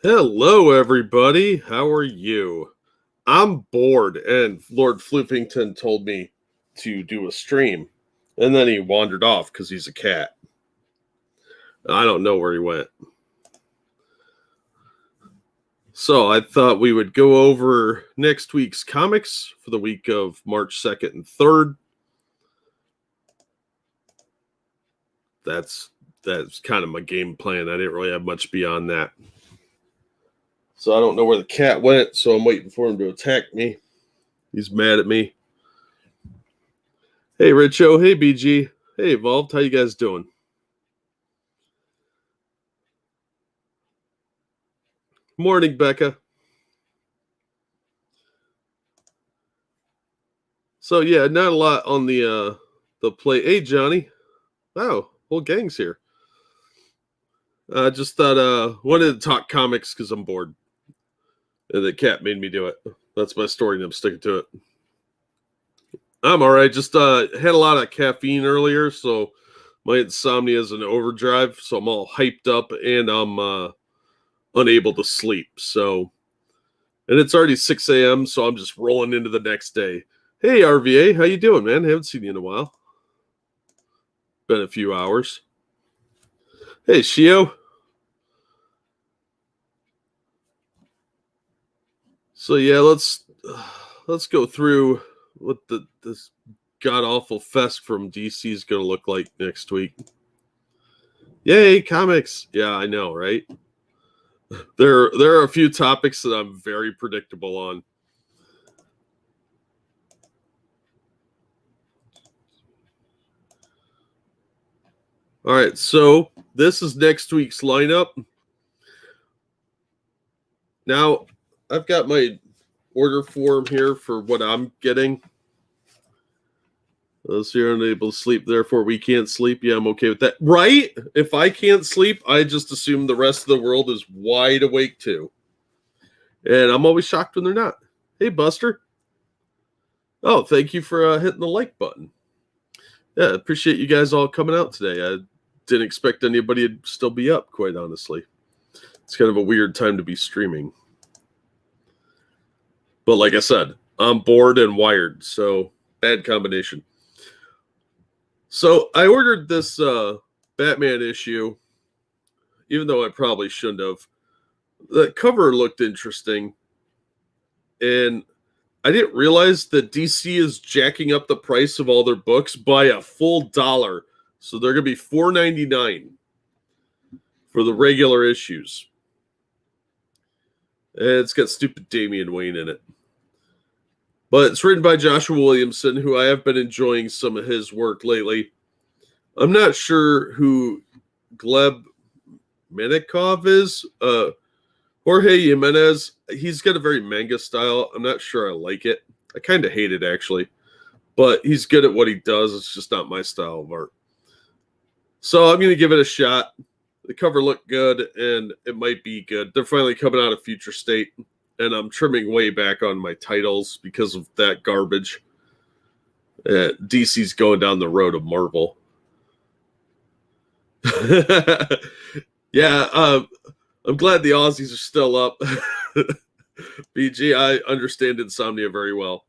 Hello, everybody. How are you? I'm bored, and Lord Floofington told me to do a stream, and then he wandered off because he's a cat. I don't know where he went. So I thought we would go over next week's comics for the week of March 2nd and 3rd. That's kind of my game plan. I didn't really have much beyond that. So I don't know where the cat went, so I'm waiting for him to attack me. He's mad at me. Hey, Richo. Hey, BG. Hey, Evolved. How you guys doing? Morning, Becca. So yeah, not a lot on the plate. Hey, Johnny. Wow, whole gang's here. I just thought wanted to talk comics because I'm bored. And the cat made me do it. That's my story, and I'm sticking to it. I'm all right. Just had a lot of caffeine earlier, so my insomnia is in overdrive. So I'm all hyped up, and I'm unable to sleep. So, and it's already 6 a.m., so I'm just rolling into the next day. Hey, RVA, how you doing, man? Haven't seen you in a while. Been a few hours. Hey, Shio. So yeah, let's go through what this god awful fest from DC is going to look like next week. Yay, comics! Yeah, I know, right? There are a few topics that I'm very predictable on. All right, so this is next week's lineup. Now, I've got my order form here for what I'm getting. So you're unable to sleep, therefore we can't sleep. Yeah, I'm okay with that. Right? If I can't sleep, I just assume the rest of the world is wide awake too. And I'm always shocked when they're not. Hey, Buster. Oh, thank you for hitting the like button. Yeah, appreciate you guys all coming out today. I didn't expect anybody to still be up, quite honestly. It's kind of a weird time to be streaming. But like I said, I'm bored and wired, so bad combination. So I ordered this Batman issue, even though I probably shouldn't have. The cover looked interesting, and I didn't realize that DC is jacking up the price of all their books by a full $1. So they're going to be $4.99 for the regular issues. And it's got stupid Damian Wayne in it. But it's written by Joshua Williamson, who I have been enjoying some of his work lately. I'm not sure who Gleb Minikov is. Jorge Jimenez, he's got a very manga style. I'm not sure I like it. I kind of hate it, actually. But he's good at what he does. It's just not my style of art. So I'm going to give it a shot. The cover looked good, and it might be good. They're finally coming out of Future State, and I'm trimming way back on my titles because of that garbage. DC's going down the road of Marvel. Yeah, I'm glad the Aussies are still up. BG, I understand insomnia very well.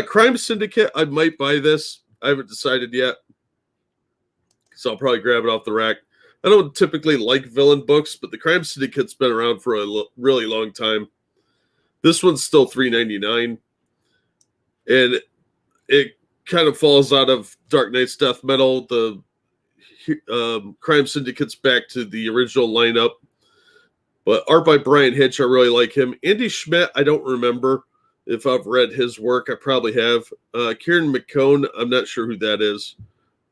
Crime Syndicate, I might buy this. I haven't decided yet. So I'll probably grab it off the rack. I don't typically like villain books, but the Crime Syndicate's been around for a really long time. This one's still $3.99. And it kind of falls out of Dark Knight's Death Metal. The Crime Syndicate's back to the original lineup. But art by Brian Hitch, I really like him. Andy Schmidt, I don't remember if I've read his work. I probably have. Kieran McCone, I'm not sure who that is.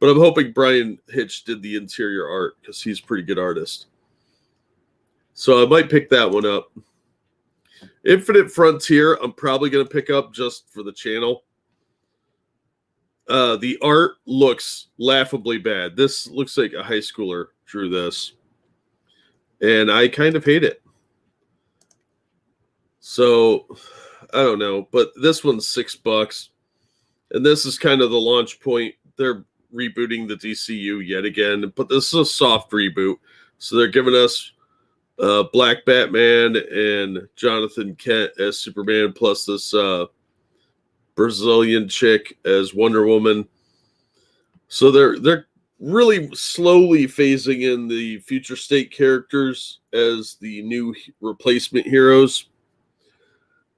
But I'm hoping Brian Hitch did the interior art because he's a pretty good artist. So I might pick that one up. Infinite Frontier, I'm probably going to pick up just for the channel. The art looks laughably bad. This looks like a high schooler drew this. And I kind of hate it. So, I don't know. But this one's $6. And this is kind of the launch point. They're rebooting the DCU yet again. But this is a soft reboot. So they're giving us Black Batman and Jonathan Kent as Superman, plus this Brazilian chick as Wonder Woman. So they're really slowly phasing in the future state characters as the new replacement heroes.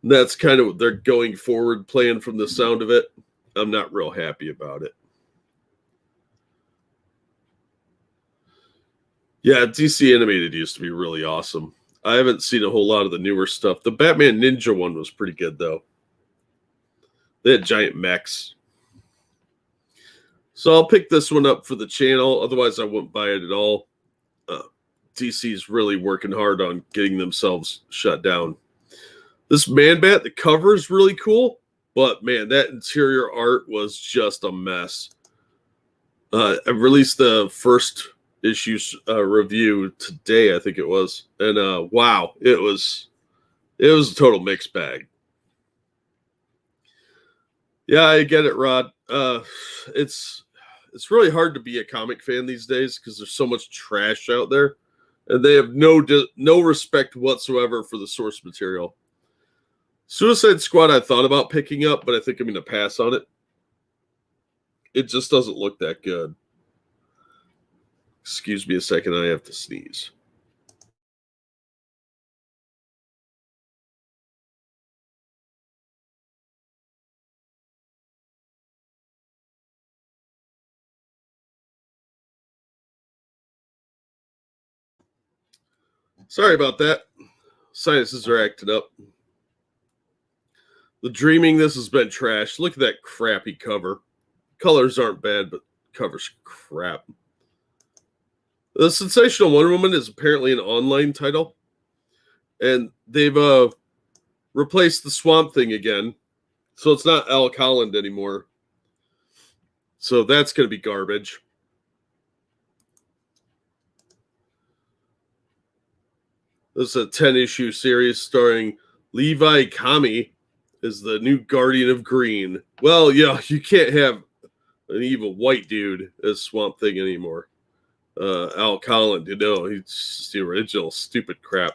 That's kind of what they're going forward plan from the sound of it. I'm not real happy about it. Yeah, DC Animated used to be really awesome. I haven't seen a whole lot of the newer stuff. The Batman Ninja one was pretty good, though. They had giant mechs. So I'll pick this one up for the channel. Otherwise, I wouldn't buy it at all. DC's really working hard on getting themselves shut down. This Man Bat, the cover is really cool, but man, that interior art was just a mess. I released the first issues review today, I think it was, and wow, it was a total mixed bag. Yeah, I get it, Rod. It's really hard to be a comic fan these days because there's so much trash out there, and they have no respect whatsoever for the source material. Suicide Squad I thought about picking up, but I think I'm going to pass on it. It just doesn't look that good. Excuse me a second, I have to sneeze. Sorry about that. Sinuses are acting up. The Dreaming, this has been trash. Look at that crappy cover. Colors aren't bad, but cover's crap. The Sensational Wonder Woman is apparently an online title, and they've replaced the Swamp Thing again, so it's not Al Holland anymore. So that's going to be garbage. This is a 10-issue series starring Levi Kami as the new Guardian of Green. Well, yeah, you can't have an evil white dude as Swamp Thing anymore. Al Holland, he's just the original stupid crap.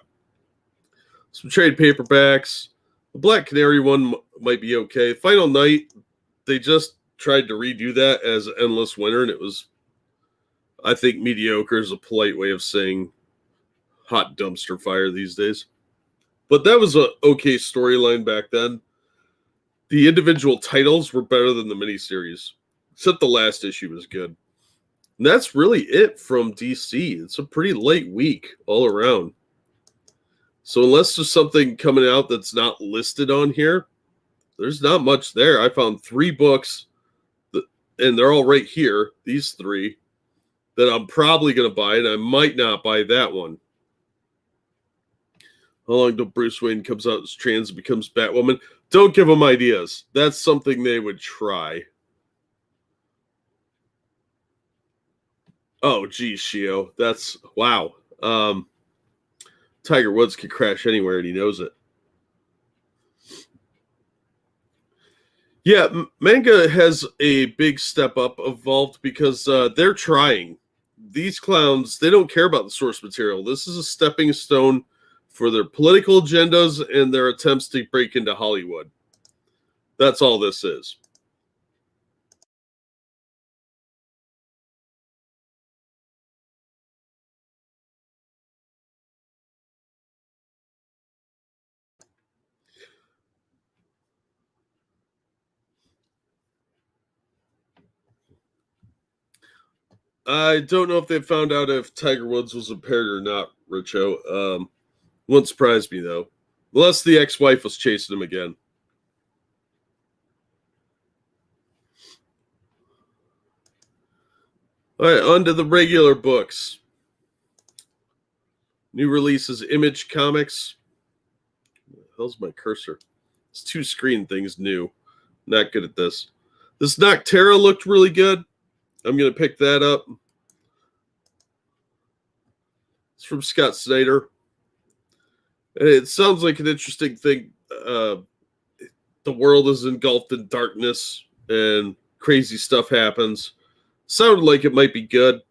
Some trade paperbacks. The Black Canary one might be okay. Final Night, they just tried to redo that as Endless Winter, and it was, I think, mediocre is a polite way of saying hot dumpster fire these days. But that was an okay storyline back then. The individual titles were better than the miniseries, except the last issue was good. And that's really it from DC. It's a pretty light week all around. So unless there's something coming out that's not listed on here, there's not much there. I found 3 books, and they're all right here, these 3, that I'm probably going to buy, and I might not buy that one. How long till Bruce Wayne comes out as trans and becomes Batwoman? Don't give them ideas. That's something they would try. Oh, geez, Shio. That's, wow. Tiger Woods could crash anywhere, and he knows it. Yeah, manga has a big step up evolved because they're trying. These clowns, they don't care about the source material. This is a stepping stone for their political agendas and their attempts to break into Hollywood. That's all this is. I don't know if they found out if Tiger Woods was impaired or not, Richo. Wouldn't surprise me, though. Unless the ex-wife was chasing him again. All right, on to the regular books. New releases, Image Comics. Where the hell's my cursor? It's 2 screen things new. Not good at this. This Noctera looked really good. I'm going to pick that up. It's from Scott Snyder. And it sounds like an interesting thing. The world is engulfed in darkness and crazy stuff happens. Sounded like it might be good.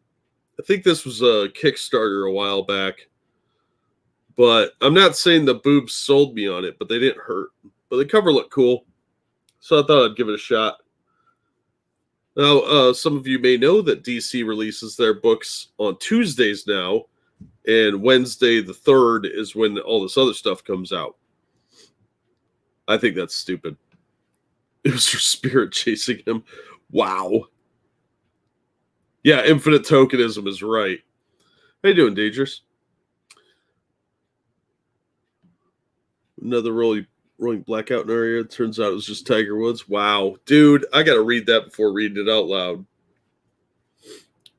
I think this was a Kickstarter a while back. But I'm not saying the boobs sold me on it, but they didn't hurt. But the cover looked cool, so I thought I'd give it a shot. Now, some of you may know that DC releases their books on Tuesdays now, and Wednesday the 3rd is when all this other stuff comes out. I think that's stupid. It was your spirit chasing him. Wow. Yeah, infinite tokenism is right. How you doing, Dangerous? Another rolling blackout in our area. Turns out it was just Tiger Woods. Wow. Dude, I got to read that before reading it out loud.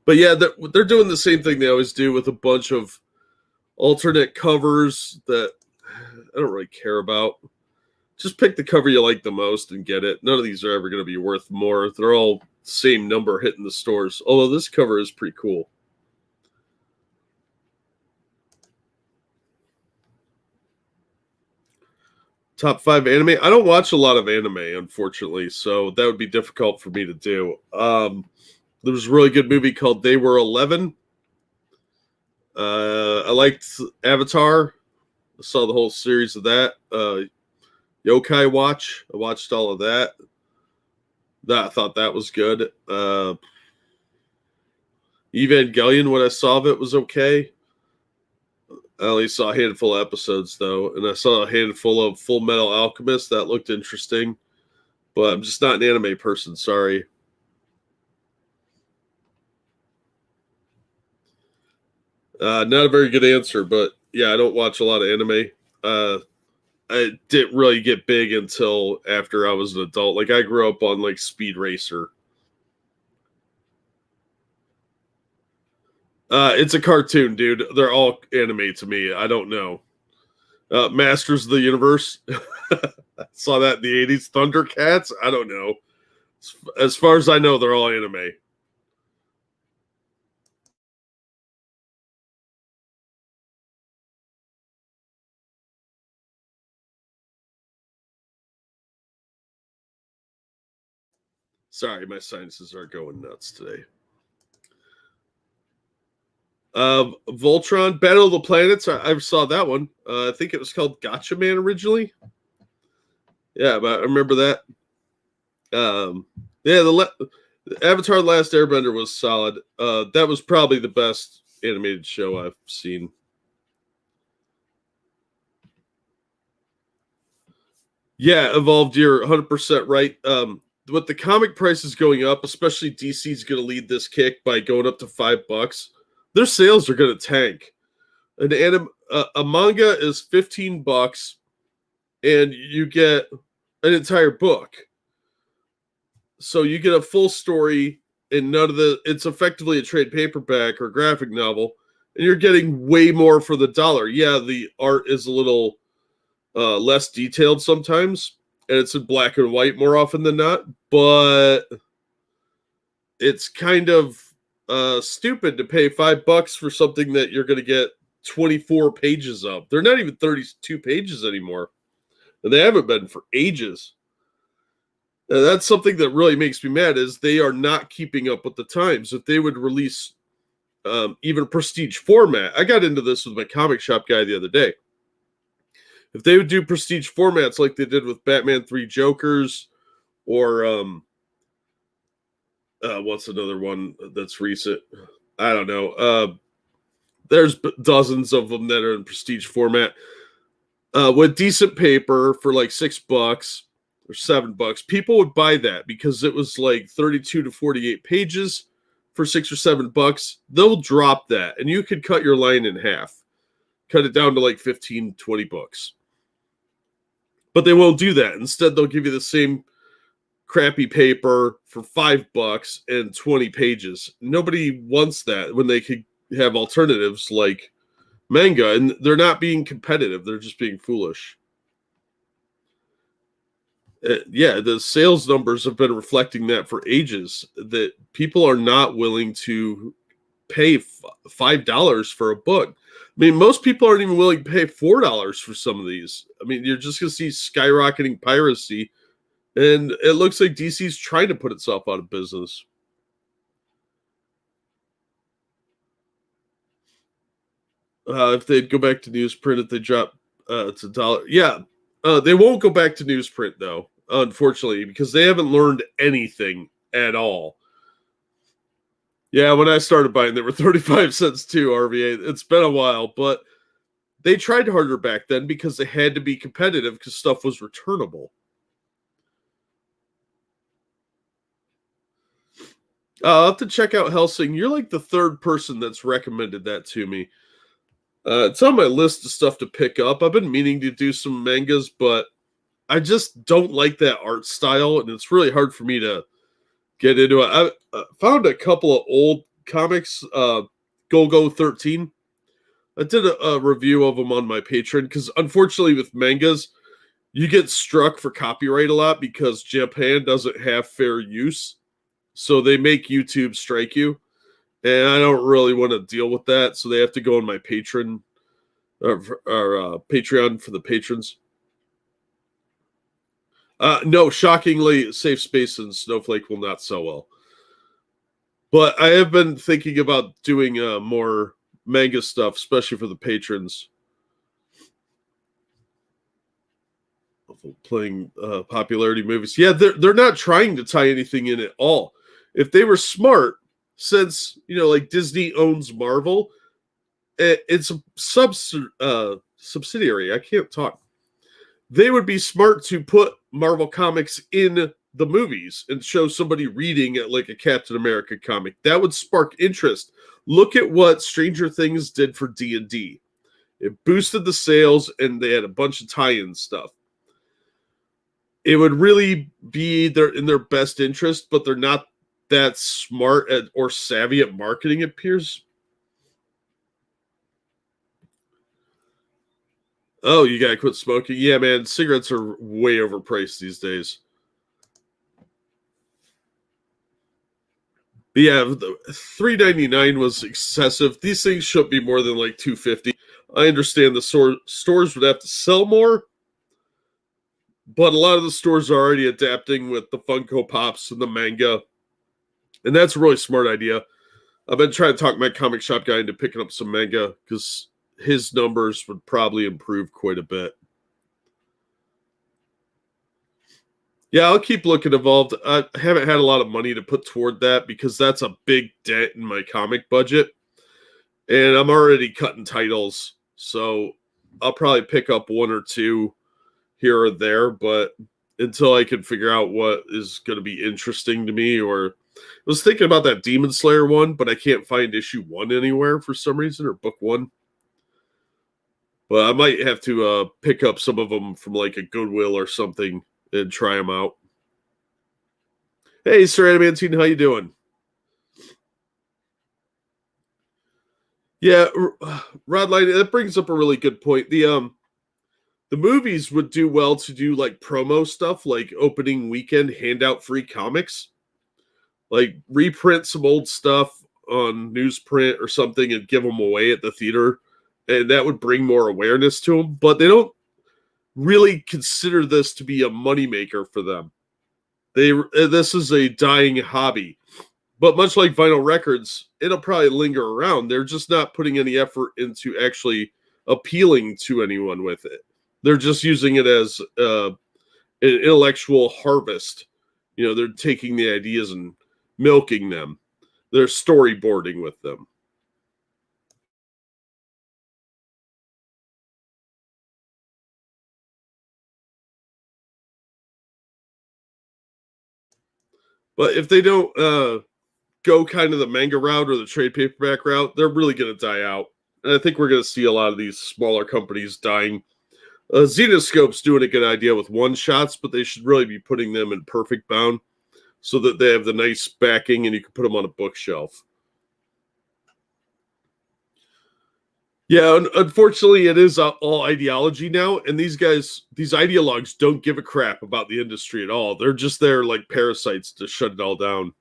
But yeah, they're doing the same thing they always do with a bunch of alternate covers that I don't really care about. Just pick the cover you like the most and get it. None of these are ever going to be worth more. They're all the same number hitting the stores. Although this cover is pretty cool. Top 5 anime. I don't watch a lot of anime, unfortunately, so that would be difficult for me to do. There was a really good movie called They Were 11. I liked Avatar. I saw the whole series of that. Yokai Watch. I watched all of that. I thought that was good. Evangelion, what I saw of it was okay. I only saw a handful of episodes, though, and I saw a handful of Full Metal Alchemist. That looked interesting, but I'm just not an anime person. Sorry. Not a very good answer, but yeah, I don't watch a lot of anime. I didn't really get big until after I was an adult. Like, I grew up on, like, Speed Racer. It's a cartoon, dude. They're all anime to me. I don't know. Masters of the Universe. I saw that in the 80s. Thundercats. I don't know. As far as I know, they're all anime. Sorry, my sinuses are going nuts today. Voltron, Battle of the Planets. I saw that one. I think it was called Gotcha Man originally. Yeah, but I remember that. Yeah, the Avatar: The Last Airbender was solid. That was probably the best animated show I've seen. Yeah, Evolved. You're 100% right. With the comic prices going up, especially DC's going to lead this kick by going up to $5. Their sales are going to tank. A manga is $15, and you get an entire book. So you get a full story, and it's effectively a trade paperback or graphic novel, and you're getting way more for the dollar. Yeah, the art is a little less detailed sometimes, and it's in black and white more often than not, but it's kind of stupid to pay $5 for something that you're going to get 24 pages of. They're not even 32 pages anymore, and they haven't been for ages. And that's something that really makes me mad, is they are not keeping up with the times. If they would release even prestige format, I got into this with my comic shop guy the other day. If they would do prestige formats like they did with Batman 3 Jokers, or what's another one that's recent? I don't know. There's dozens of them that are in prestige format. With decent paper for like $6 or $7, people would buy that because it was like 32 to 48 pages for $6 or $7. They'll drop that, and you could cut your line in half, cut it down to like 15, 20 books. But they won't do that. Instead, they'll give you the same crappy paper for $5 and 20 pages. Nobody wants that when they could have alternatives like manga, and they're not being competitive. They're just being foolish. Yeah, the sales numbers have been reflecting that for ages, that people are not willing to pay $5 for a book. I mean, most people aren't even willing to pay $4 for some of these. I mean, you're just going to see skyrocketing piracy, and it looks like DC's trying to put itself out of business. If they'd go back to newsprint, if they drop it's $1. Yeah, they won't go back to newsprint though, unfortunately, because they haven't learned anything at all. Yeah, when I started buying, they were 35 cents too, RVA. It's been a while, but they tried harder back then because they had to be competitive because stuff was returnable. I'll have to check out Helsing. You're like the third person that's recommended that to me. It's on my list of stuff to pick up. I've been meaning to do some mangas, but I just don't like that art style, and it's really hard for me to get into it. I found a couple of old comics, Go 13. I did a review of them on my Patreon because, unfortunately, with mangas, you get struck for copyright a lot because Japan doesn't have fair use. So they make YouTube strike you. And I don't really want to deal with that. So they have to go on my Patreon or Patreon for the patrons. No, shockingly, Safe Space and Snowflake will not sell well. But I have been thinking about doing more manga stuff, especially for the patrons. Playing popularity movies. Yeah, they're not trying to tie anything in at all. If they were smart, since like Disney owns Marvel, it's a subsidiary. I can't talk. They would be smart to put Marvel comics in the movies and show somebody reading it like a Captain America comic. That would spark interest. Look at what Stranger Things did for D&D. It boosted the sales, and they had a bunch of tie-in stuff. It would really be in their best interest, but they're not that smart or savvy at marketing, it appears. Oh, you gotta quit smoking? Yeah, man, cigarettes are way overpriced these days. But yeah, the $3.99 was excessive. These things should be more than like $2.50. I understand the stores would have to sell more, but a lot of the stores are already adapting with the Funko Pops and the manga. And that's a really smart idea. I've been trying to talk my comic shop guy into picking up some manga because his numbers would probably improve quite a bit. Yeah, I'll keep looking involved. I haven't had a lot of money to put toward that because that's a big dent in my comic budget. And I'm already cutting titles. So I'll probably pick up one or two here or there. But until I can figure out what is going to be interesting to me, or I was thinking about that Demon Slayer one, but I can't find issue 1 anywhere for some reason, or book 1. But I might have to pick up some of them from like a Goodwill or something and try them out. Hey, Sir Adamantine, how you doing? Yeah, Rodline, that brings up a really good point. The movies would do well to do like promo stuff, like opening weekend handout free comics, like reprint some old stuff on newsprint or something and give them away at the theater, and that would bring more awareness to them. But they don't really consider this to be a moneymaker for them. This is a dying hobby. But much like vinyl records, it'll probably linger around. They're just not putting any effort into actually appealing to anyone with it. They're just using it as an intellectual harvest. They're taking the ideas and milking them. They're storyboarding with them. But if they don't go kind of the manga route or the trade paperback route, they're really going to die out. And I think we're going to see a lot of these smaller companies dying. Zenoscope's doing a good idea with one-shots, but they should really be putting them in perfect bound so that they have the nice backing and you can put them on a bookshelf. Yeah, unfortunately, it is all ideology now, and these ideologues don't give a crap about the industry at all. They're just there like parasites to shut it all down.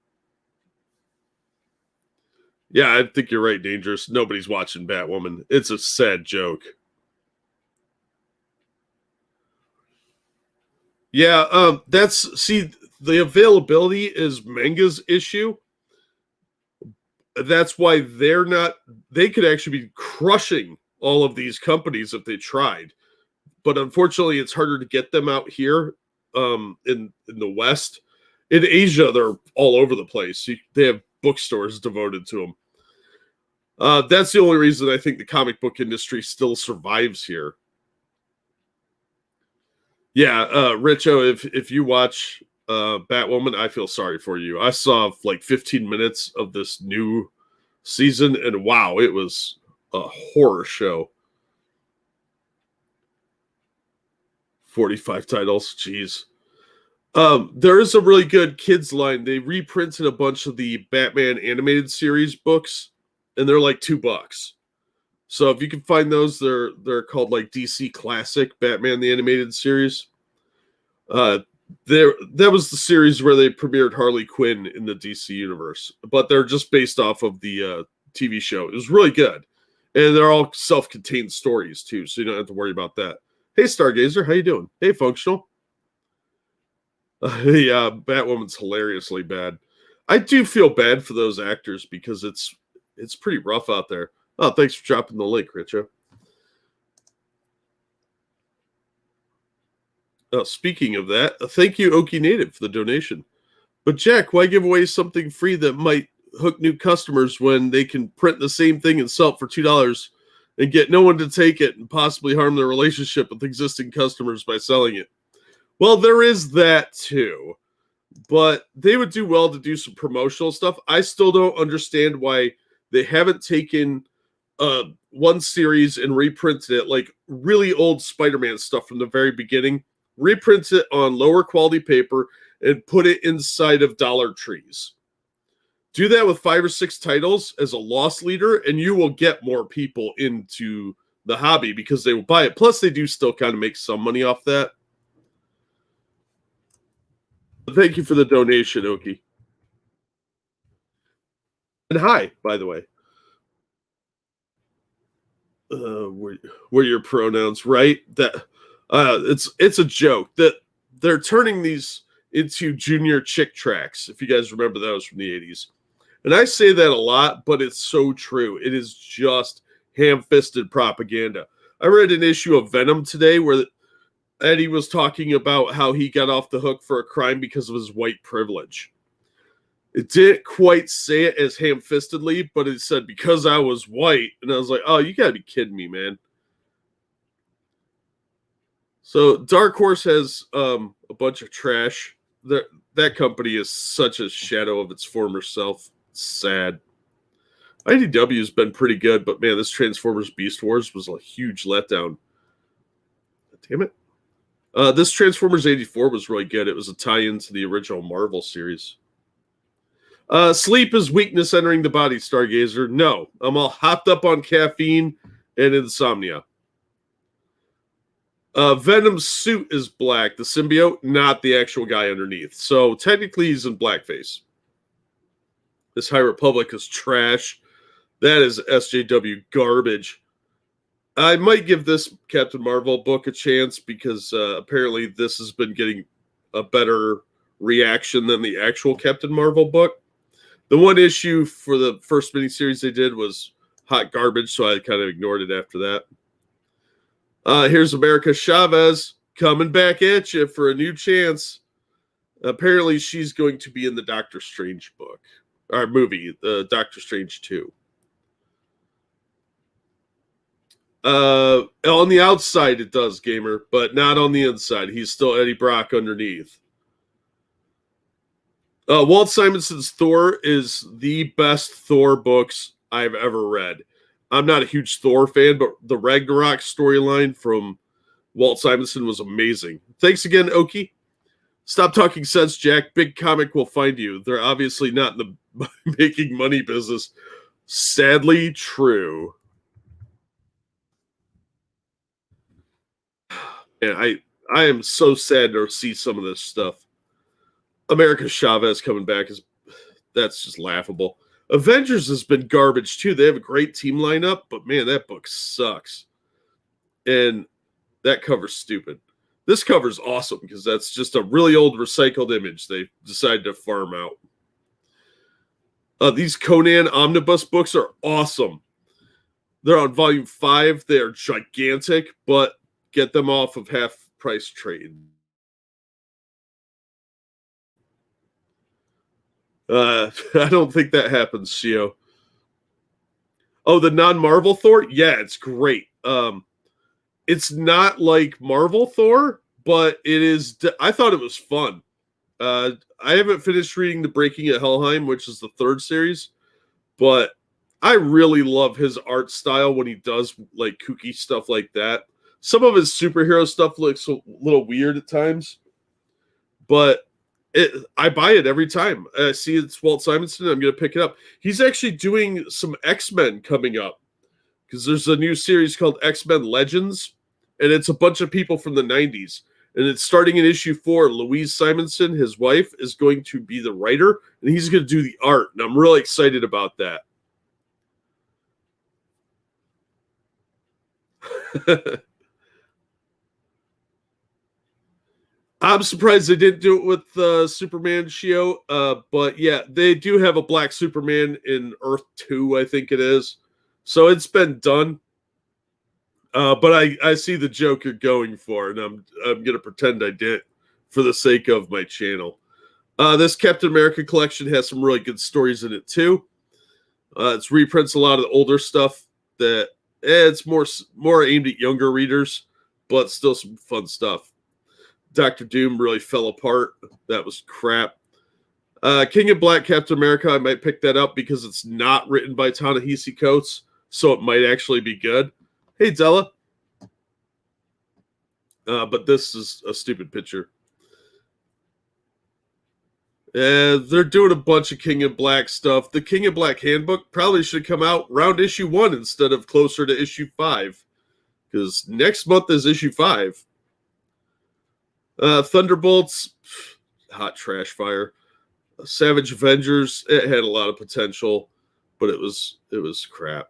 Yeah, I think you're right, Dangerous. Nobody's watching Batwoman. It's a sad joke. Yeah, the availability is manga's issue. That's why they could actually be crushing all of these companies if they tried. But unfortunately, it's harder to get them out here in the West. In Asia, they're all over the place. They have bookstores devoted to them. That's the only reason I think the comic book industry still survives here. Yeah, Richo, if you watch Batwoman, I feel sorry for you. I saw like 15 minutes of this new season, and wow, it was a horror show. 45 titles, jeez. There is a really good kids line. They reprinted a bunch of the Batman animated series books, and they're like $2. So if you can find those, they're called like DC Classic Batman the Animated Series. That was the series where they premiered Harley Quinn in the DC universe, but they're just based off of the TV show. It was really good, and they're all self-contained stories too, so you don't have to worry about that. Hey, Stargazer, how you doing? Hey, Functional. Yeah, Batwoman's hilariously bad. I do feel bad for those actors because it's pretty rough out there. Oh, thanks for dropping the link, Richo. Speaking of that, thank you, Okie Native, for the donation. But Jack, why give away something free that might hook new customers when they can print the same thing and sell it for $2 and get no one to take it and possibly harm their relationship with existing customers by selling it? Well, there is that too, but they would do well to do some promotional stuff. I still don't understand why they haven't taken one series and reprinted it, like really old Spider-Man stuff from the very beginning, reprint it on lower quality paper and put it inside of Dollar Trees. Do that with 5 or 6 titles as a loss leader, and you will get more people into the hobby because they will buy it. Plus, they do still kind of make some money off that. Thank you for the donation, Oki. And hi, by the way. Were your pronouns right? That it's a joke that they're turning these into junior chick tracks. If you guys remember those from the 80s. And I say that a lot, but it's so true. It is just ham-fisted propaganda. I read an issue of Venom today where Eddie was talking about how he got off the hook for a crime because of his white privilege. It didn't quite say it as ham-fistedly, but it said, because I was white. And I was like, oh, you gotta be kidding me, man. So Dark Horse has a bunch of trash. That company is such a shadow of its former self. It's sad. IDW has been pretty good, but man, this Transformers Beast Wars was a huge letdown. Damn it. This Transformers 84 was really good. It was a tie-in to the original Marvel series. Sleep is weakness entering the body, Stargazer. No, I'm all hopped up on caffeine and insomnia. Venom's suit is black. The symbiote, not the actual guy underneath. So technically he's in blackface. This High Republic is trash. That is SJW garbage. I might give this Captain Marvel book a chance because apparently this has been getting a better reaction than the actual Captain Marvel book. The one issue for the first miniseries they did was hot garbage, so I kind of ignored it after that. Here's America Chavez coming back at you for a new chance. Apparently, she's going to be in the Doctor Strange book, or movie, Doctor Strange 2. On the outside, it does, Gamer, but not on the inside. He's still Eddie Brock underneath. Walt Simonson's Thor is the best Thor books I've ever read. I'm not a huge Thor fan, but the Ragnarok storyline from Walt Simonson was amazing. Thanks again, Oki. Stop talking sense, Jack. Big Comic will find you. They're obviously not in the making money business. Sadly true. And I am so sad to see some of this stuff. America Chavez coming back that's just laughable. Avengers has been garbage too. They have a great team lineup, but man, that book sucks. And that cover's stupid. This cover's awesome because that's just a really old recycled image they decided to farm out. These Conan omnibus books are awesome. They're on volume 5. They are gigantic, but get them off of half price trade. I don't think that happens, Shio. Oh, the non-Marvel Thor? Yeah, it's great. It's not like Marvel Thor, but it is. I thought it was fun. I haven't finished reading The Breaking at Helheim, which is the 3rd series, but I really love his art style when he does like kooky stuff like that. Some of his superhero stuff looks a little weird at times, but I buy it every time. I see it's Walt Simonson. I'm going to pick it up. He's actually doing some X-Men coming up because there's a new series called X-Men Legends, and it's a bunch of people from the 90s. And it's starting in issue 4. Louise Simonson, his wife, is going to be the writer, and he's going to do the art. And I'm really excited about that. I'm surprised they didn't do it with Superman Shio. But yeah, they do have a black Superman in Earth 2, I think it is. So it's been done. But I see the joke you're going for, and I'm going to pretend I did for the sake of my channel. This Captain America collection has some really good stories in it too. It's reprints a lot of the older stuff that it's more aimed at younger readers, but still some fun stuff. Doctor Doom really fell apart. That was crap. King of Black Captain America, I might pick that up because it's not written by Ta-Nehisi Coates, so it might actually be good. Hey, Della. But this is a stupid picture. They're doing a bunch of King of Black stuff. The King of Black handbook probably should come out around issue 1 instead of closer to issue 5. Because next month is issue 5. Thunderbolts, hot trash fire. Savage Avengers, it had a lot of potential, but it was crap.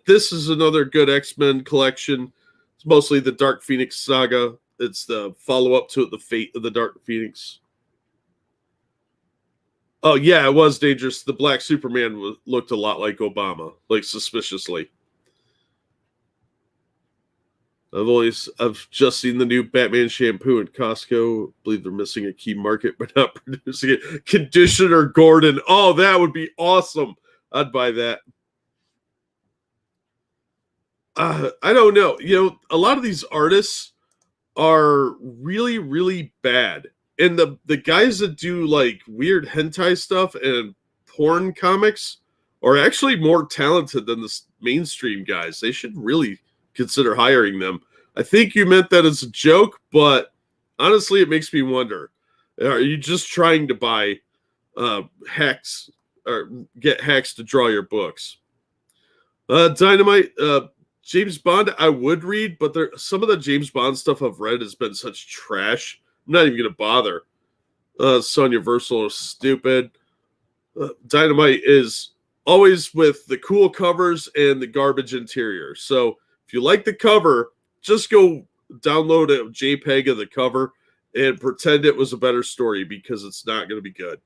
This is another good X-Men collection. It's mostly the Dark Phoenix saga. It's the follow-up to it, The Fate of the Dark Phoenix. Oh, yeah, it was dangerous. The Black Superman looked a lot like Obama, like suspiciously. I've just seen the new Batman shampoo at Costco. I believe they're missing a key market by not producing it. Conditioner Gordon. Oh, that would be awesome. I'd buy that. I don't know. A lot of these artists are really, really bad. And the guys that do like weird hentai stuff and porn comics are actually more talented than the mainstream guys. They should really consider hiring them. I think you meant that as a joke, but honestly, it makes me wonder: are you just trying to buy hacks or get hacks to draw your books? Dynamite, James Bond, I would read, but some of the James Bond stuff I've read has been such trash. I'm not even going to bother. Sonya Versal is stupid. Dynamite is always with the cool covers and the garbage interior. So if you like the cover, just go download a JPEG of the cover and pretend it was a better story because it's not going to be good.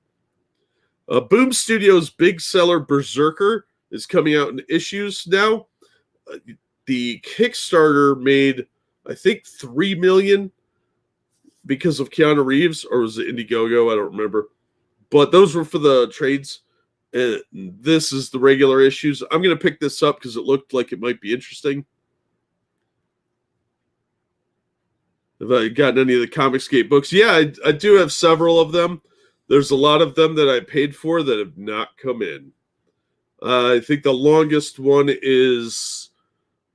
Boom Studios' big seller Berserker is coming out in issues now. The Kickstarter made, I think, $3 million because of Keanu Reeves, or was it Indiegogo? I don't remember. But those were for the trades. And this is the regular issues. I'm going to pick this up because it looked like it might be interesting. Have I gotten any of the Comicsgate books? Yeah, I do have several of them. There's a lot of them that I paid for that have not come in. I think the longest one is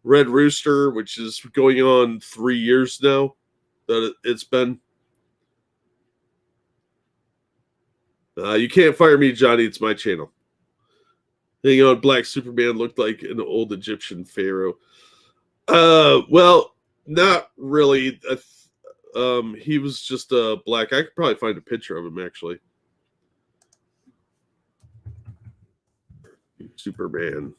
Red Rooster, which is going on 3 years now that it's been. You can't fire me, Johnny. It's my channel. Hang on, Black Superman looked like an old Egyptian pharaoh. Well, not really. He was just black. I could probably find a picture of him, actually. Superman.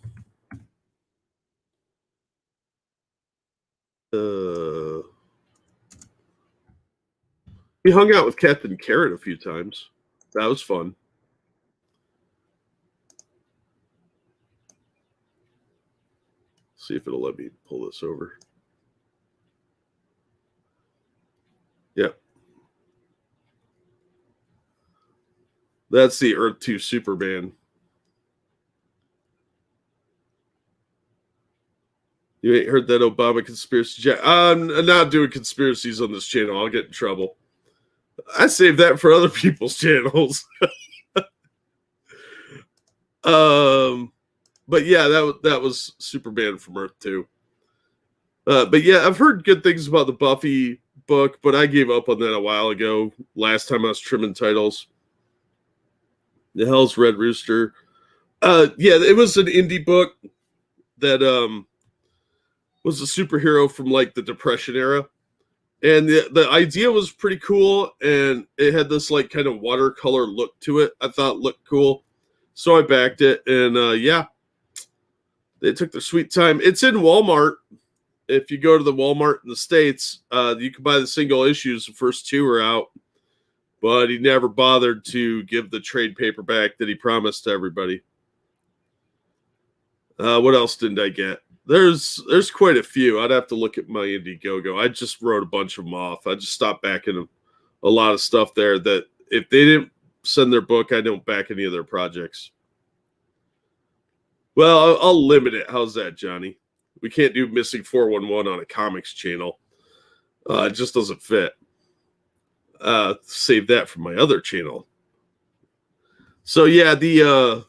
He hung out with Captain Carrot a few times. That was fun. See if it'll let me pull this over. Yeah. That's the Earth 2 Superman. You ain't heard that Obama conspiracy? I'm not doing conspiracies on this channel. I'll get in trouble. I save that for other people's channels. But yeah, that was Superman from Earth 2. But yeah, I've heard good things about the Buffy book, but I gave up on that a while ago. Last time I was trimming titles. The Hell's Red Rooster. Yeah, it was an indie book that was a superhero from like the Depression era. And the idea was pretty cool, and it had this like kind of watercolor look to it. I thought it looked cool. So I backed it, and yeah, they took their sweet time. It's in Walmart. If you go to the Walmart in the States, you can buy the single issues. The first 2 are out, but he never bothered to give the trade paperback that he promised to everybody. What else didn't I get? There's quite a few. I'd have to look at my Indiegogo. I just wrote a bunch of them off. I just stopped backing a lot of stuff there that if they didn't send their book, I don't back any of their projects. Well, I'll limit it. How's that, Johnny? We can't do Missing 411 on a comics channel. It just doesn't fit. Save that for my other channel. So yeah, the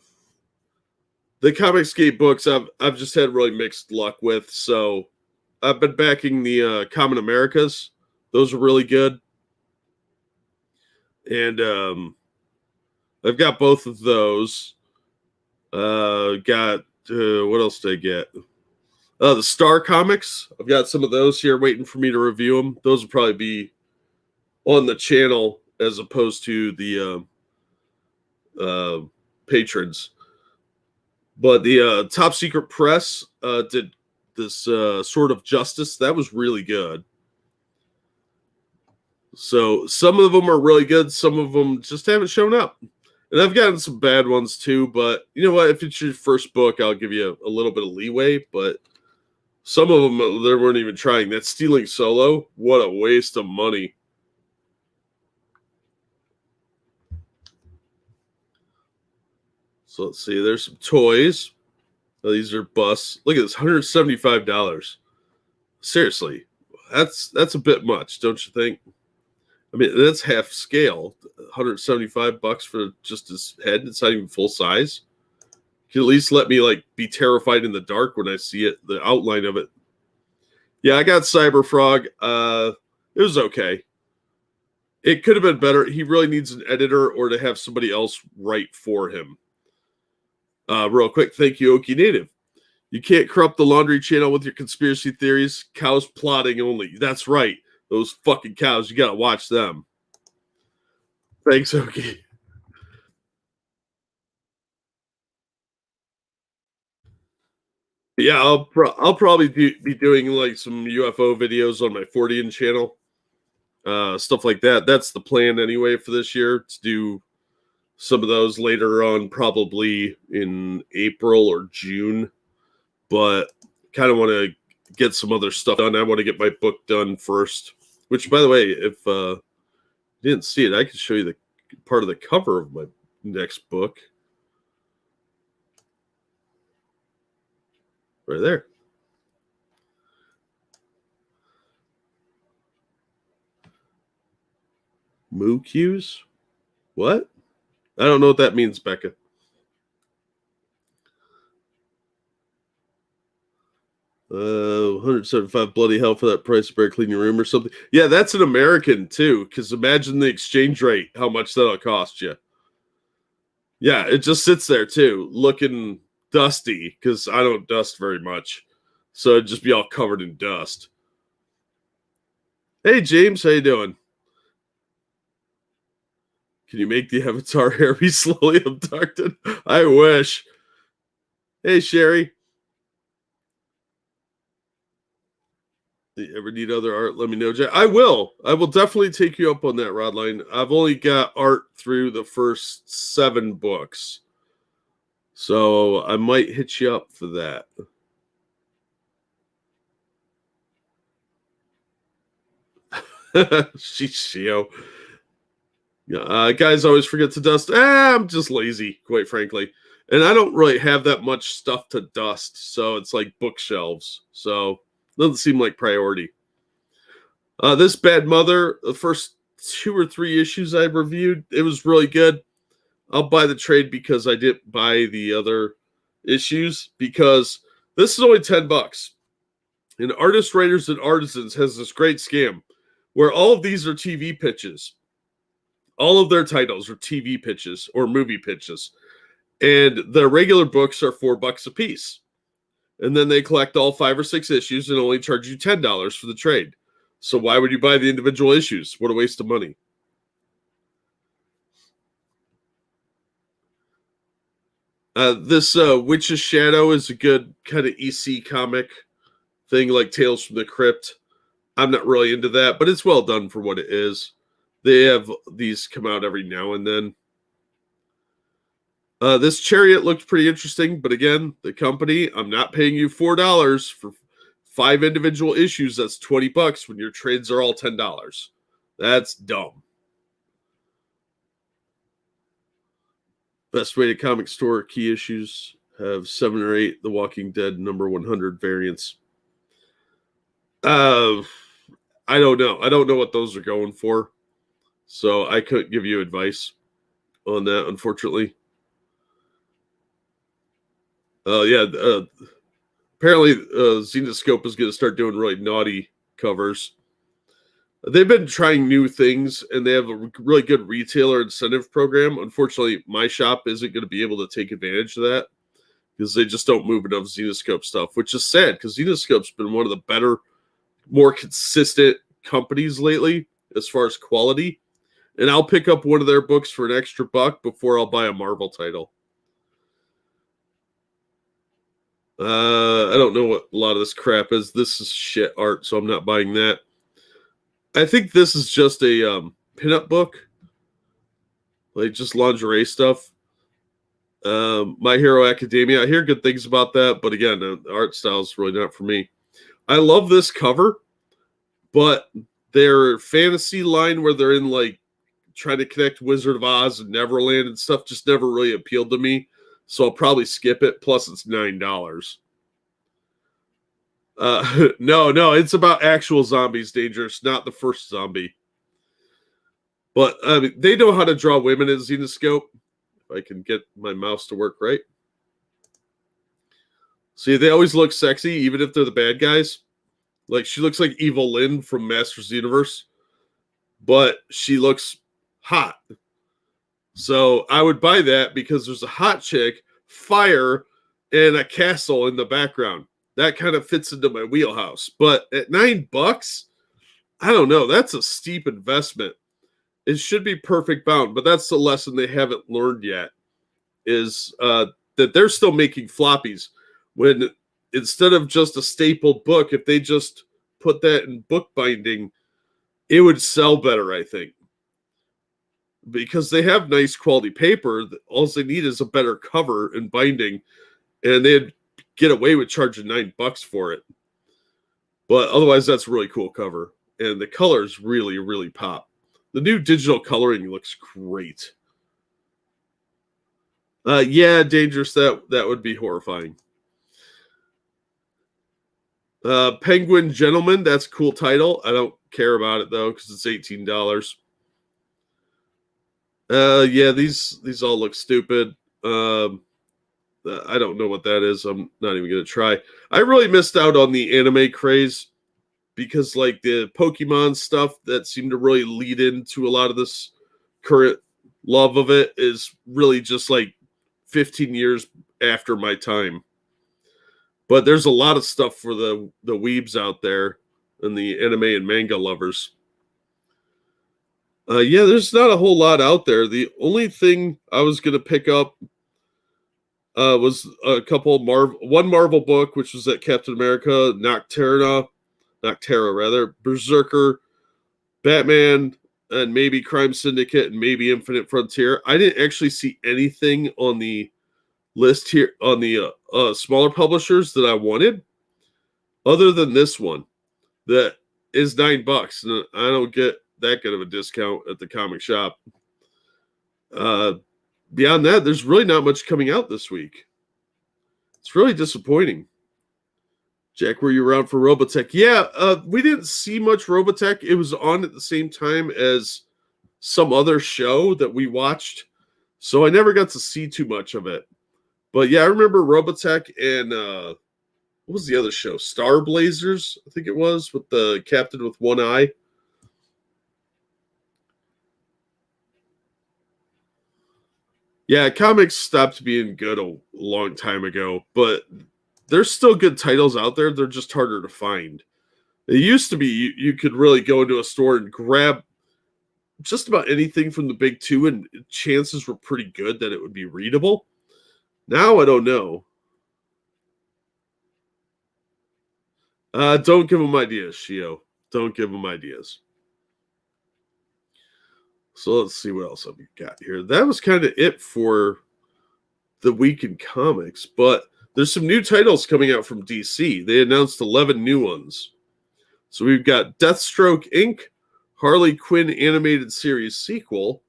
Comicsgate books I've just had really mixed luck with. So I've been backing the Common Americas. Those are really good. And I've got both of those. Got what else did I get? The Star Comics. I've got some of those here waiting for me to review them. Those will probably be on the channel as opposed to the patrons. But the Top Secret Press did this Sword of Justice. That was really good. So some of them are really good. Some of them just haven't shown up. And I've gotten some bad ones too. But you know what? If it's your first book, I'll give you a little bit of leeway. But some of them, they weren't even trying. That Stealing Solo, what a waste of money. So let's see. There's some toys. Oh, these are busts. Look at this, $175. Seriously, that's a bit much, don't you think? I mean, that's half scale. $175 for just his head. It's not even full size. You can at least let me like be terrified in the dark when I see it, the outline of it. Yeah, I got Cyber Frog. It was okay. It could have been better. He really needs an editor or to have somebody else write for him. Real quick, thank you, Okie Native. You can't corrupt the Laundry Channel with your conspiracy theories. Cows plotting only. That's right. Those fucking cows. You gotta watch them. Thanks, Okie. Yeah, I'll probably be doing like some UFO videos on my 40 channel. Stuff like that. That's the plan anyway for this year, to do some of those later on, probably in April or June. But kind of want to get some other stuff done. I want to get my book done first. Which, by the way, if you didn't see it, I can show you the part of the cover of my next book. Right there. Moo cues? What? I don't know what that means, Becca. $175 bloody hell for that price. Better clean your room or something. Yeah, that's an American too, because imagine the exchange rate, how much that'll cost you. Yeah, it just sits there too, looking dusty, because I don't dust very much. So it'd just be all covered in dust. Hey, James, how you doing? Can you make the Avatar hair be slowly abducted? I wish. Hey, Sherry. You ever need other art? Let me know, Jack. I will. I will definitely take you up on that, Rodline. I've only got art through the first 7 books. So I might hit you up for that. Shishio. Yeah, guys always forget to dust. I'm just lazy, quite frankly. And I don't really have that much stuff to dust. So it's like bookshelves. So doesn't seem like priority. This Bad Mother, the first 2 or 3 issues I reviewed, it was really good. I'll buy the trade because I didn't buy the other issues because this is only $10. And Artists, Writers, and Artisans has this great scam where all of these are TV pitches. All of their titles are TV pitches or movie pitches. And the regular books are $4 a piece. And then they collect all 5 or 6 issues and only charge you $10 for the trade. So why would you buy the individual issues? What a waste of money. This Witch's Shadow is a good kind of EC comic thing like Tales from the Crypt. I'm not really into that, but it's well done for what it is. They have these come out every now and then. This Chariot looked pretty interesting, but again, the company, I'm not paying you $4 for 5 individual issues. That's $20 when your trades are all $10. That's dumb. Best Rated Comic Store key issues have 7 or 8 The Walking Dead number 100 variants. I don't know. I don't know what those are going for. So I couldn't give you advice on that, unfortunately. Apparently Zenescope is going to start doing really naughty covers. They've been trying new things, and they have a really good retailer incentive program. Unfortunately, my shop isn't going to be able to take advantage of that because they just don't move enough Zenescope stuff, which is sad because Zenescope's been one of the better, more consistent companies lately as far as quality. And I'll pick up one of their books for an extra $1 before I'll buy a Marvel title. I don't know what a lot of this crap is. This is shit art, so I'm not buying that. I think this is just a pinup book. Like just lingerie stuff. My Hero Academia. I hear good things about that, but again, the art style is really not for me. I love this cover, but their fantasy line where they're in like trying to connect Wizard of Oz and Neverland and stuff just never really appealed to me. So I'll probably skip it. Plus, it's $9. No, it's about actual zombies, Dangerous, not the first zombie. But I mean, they know how to draw women in Zenescope. If I can get my mouse to work right. See, they always look sexy, even if they're the bad guys. Like, she looks like Evil Lynn from Masters of the Universe. But she looks hot. So I would buy that because there's a hot chick, fire, and a castle in the background. That kind of fits into my wheelhouse. But at $9, I don't know. That's a steep investment. It should be perfect bound, but that's the lesson they haven't learned yet, is that they're still making floppies. When instead of just a stapled book, if they just put that in book binding, it would sell better, I think. Because they have nice quality paper. All they need is a better cover and binding, and they'd get away with charging $9 for it. But otherwise, that's a really cool cover. And the colors really, really pop. The new digital coloring looks great. Yeah, Dangerous, that would be horrifying. Penguin Gentleman, that's a cool title. I don't care about it, though, because it's $18. Yeah, these all look stupid. I don't know what that is. I'm not even going to try. I really missed out on the anime craze because, like, the Pokemon stuff that seemed to really lead into a lot of this current love of it is really just like 15 years after my time. But there's a lot of stuff for the weebs out there and the anime and manga lovers. Yeah, there's not a whole lot out there. The only thing I was going to pick up was a couple one Marvel book, which was at Captain America, Nocterra rather, Berserker, Batman, and maybe Crime Syndicate, and maybe Infinite Frontier. I didn't actually see anything on the list here on the smaller publishers that I wanted, other than this one. That is $9. And I don't get that good of a discount at the comic shop. Beyond that, there's really not much coming out this week. It's really disappointing. Jack, were you around for Robotech? Yeah, we didn't see much Robotech. It was on at the same time as some other show that we watched, so I never got to see too much of it. But yeah, I remember Robotech and what was the other show? Star Blazers, I think it was, with the captain with one eye. Yeah, comics stopped being good a long time ago, but there's still good titles out there. They're just harder to find. It used to be you could really go into a store and grab just about anything from the big two, and chances were pretty good that it would be readable. Now I don't know. Don't give them ideas, Shio. Don't give them ideas. So let's see what else I've got here. That was kind of it for the week in comics, but there's some new titles coming out from DC. They announced 11 new ones. So we've got Deathstroke Inc., Harley Quinn animated series sequel.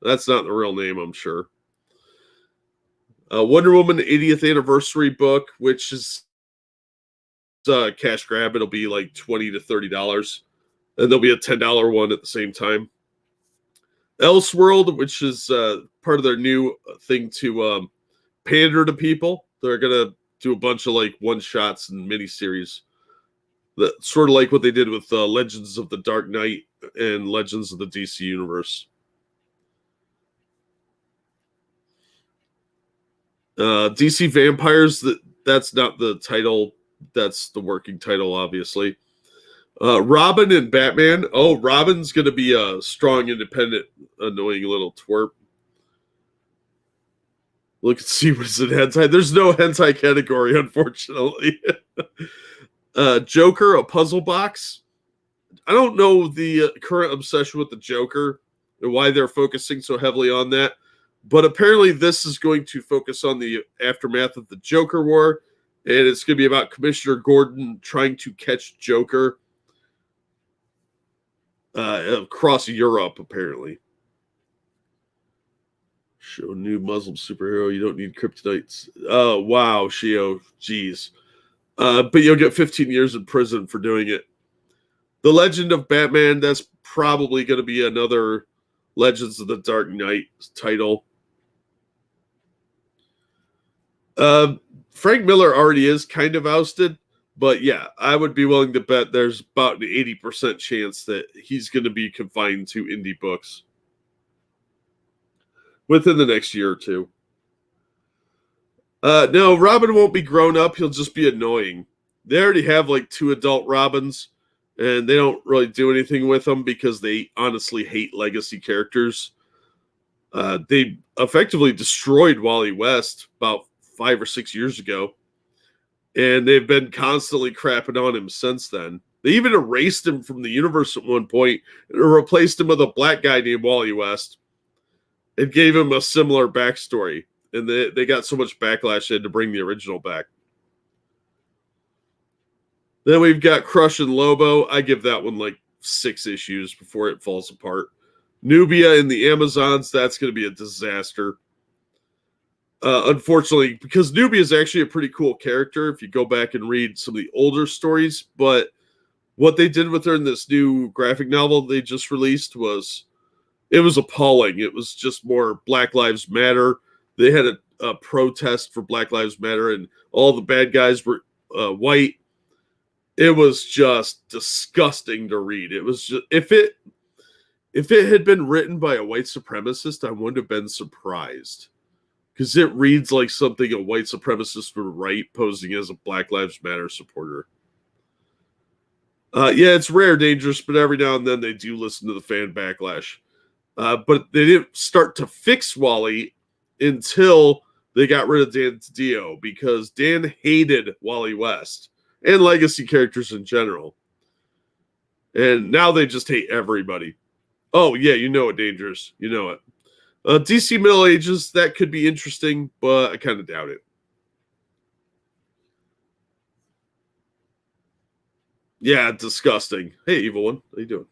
That's not the real name, I'm sure. Wonder Woman 80th anniversary book, which is a cash grab. It'll be like $20 to $30. And there'll be a $10 one at the same time. Elseworld, which is part of their new thing to pander to people. They're going to do a bunch of like one-shots and miniseries. That sort of like what they did with Legends of the Dark Knight and Legends of the DC Universe. DC Vampires, that's not the title. That's the working title, obviously. Robin and Batman. Oh, Robin's going to be a strong, independent, annoying little twerp. Look and see what's in hentai. There's no hentai category, unfortunately. Joker, a puzzle box. I don't know the current obsession with the Joker and why they're focusing so heavily on that. But apparently this is going to focus on the aftermath of the Joker War. And it's going to be about Commissioner Gordon trying to catch Joker across Europe, apparently. Show new Muslim superhero. You don't need kryptonites. Oh, wow, Shio. Jeez. But you'll get 15 years in prison for doing it. The Legend of Batman, that's probably going to be another Legends of the Dark Knight title. Frank Miller already is kind of ousted, but yeah, I would be willing to bet there's about an 80% chance that he's going to be confined to indie books within the next year or two. No, Robin won't be grown up. He'll just be annoying. They already have like 2 adult Robins, and they don't really do anything with them because they honestly hate legacy characters. They effectively destroyed Wally West about 5 or 6 years ago, and they've been constantly crapping on him since then. They even erased him from the universe at one point and replaced him with a black guy named Wally West and gave him a similar backstory. And they got so much backlash they had to bring the original back. Then we've got Crush and Lobo. I give that one like 6 issues before it falls apart. Nubia and the Amazons, that's going to be a disaster. Unfortunately, because Nubia is actually a pretty cool character if you go back and read some of the older stories, but what they did with her in this new graphic novel they just released was appalling. It was just more Black Lives Matter. They had a protest for Black Lives Matter, and all the bad guys were white. It was just disgusting to read. It was just, if it had been written by a white supremacist, I wouldn't have been surprised. Because it reads like something a white supremacist would write, posing as a Black Lives Matter supporter. Yeah, it's rare, dangerous, but every now and then they do listen to the fan backlash. But they didn't start to fix Wally until they got rid of Dan DiDio, because Dan hated Wally West and legacy characters in general. And now they just hate everybody. Oh, yeah, you know it, Dangerous. You know it. DC Middle Ages, that could be interesting, but I kind of doubt it. Yeah, disgusting. Hey, evil one, how you doing?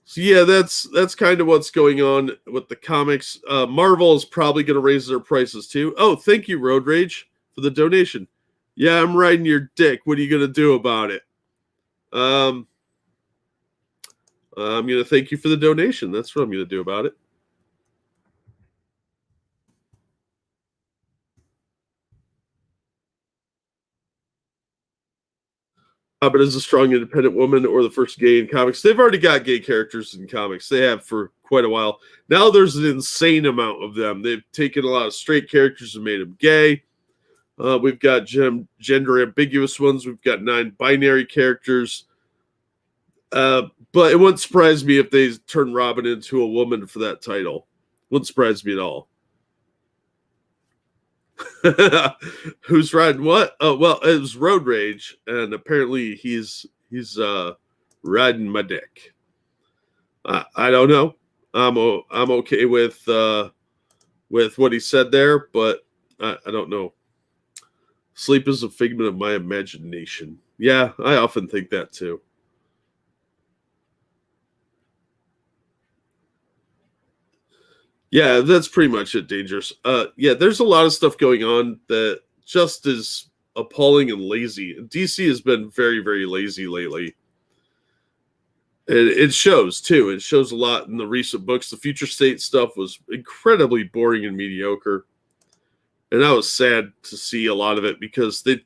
So yeah, that's kind of what's going on with the comics. Marvel is probably going to raise their prices too. Oh, thank you, Road Rage, for the donation. Yeah, I'm riding your dick. What are you going to do about it? Um, I'm going to thank you for the donation. That's what I'm going to do about it. But as a strong, independent woman or the first gay in comics, they've already got gay characters in comics. They have for quite a while. Now there's an insane amount of them. They've taken a lot of straight characters and made them gay. We've got gender ambiguous ones. We've got 9 binary characters. But it wouldn't surprise me if they turn Robin into a woman for that title. Wouldn't surprise me at all. Who's riding what? Oh well, it was Road Rage, and apparently he's riding my dick. I don't know. I'm okay with what he said there, but I don't know. Sleep is a figment of my imagination. Yeah, I often think that too. Yeah, that's pretty much it, Dangerous. Yeah, there's a lot of stuff going on that just is appalling and lazy. DC has been very, very lazy lately. And it shows too. It shows a lot in the recent books. The Future State stuff was incredibly boring and mediocre. And I was sad to see a lot of it because they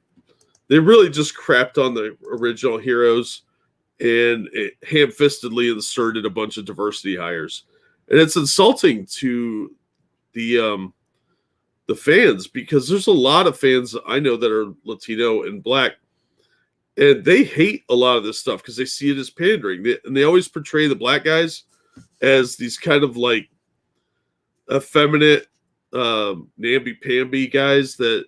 really just crapped on the original heroes and ham-fistedly inserted a bunch of diversity hires. And it's insulting to the fans because there's a lot of fans I know that are Latino and Black, and they hate a lot of this stuff because they see it as pandering. And they always portray the Black guys as these kind of like effeminate, namby-pamby guys that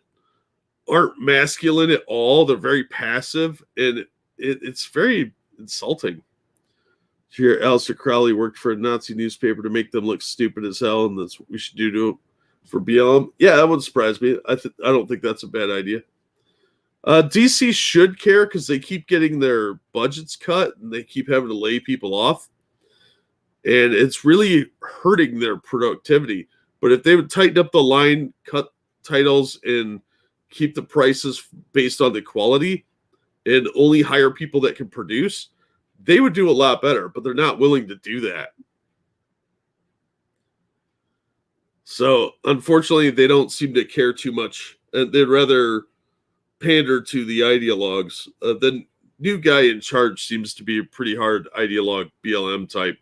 aren't masculine at all. They're very passive, and it's very insulting. Here, Aleister Crowley worked for a Nazi newspaper to make them look stupid as hell, and that's what we should do to for BLM. Yeah, that wouldn't surprise me. I don't think that's a bad idea. DC should care because they keep getting their budgets cut and they keep having to lay people off, and it's really hurting their productivity. But if they would tighten up the line, cut titles, and keep the prices based on the quality, and only hire people that can produce, they would do a lot better, but they're not willing to do that. So, unfortunately, they don't seem to care too much. They'd rather pander to the ideologues. The new guy in charge seems to be a pretty hard ideologue BLM type.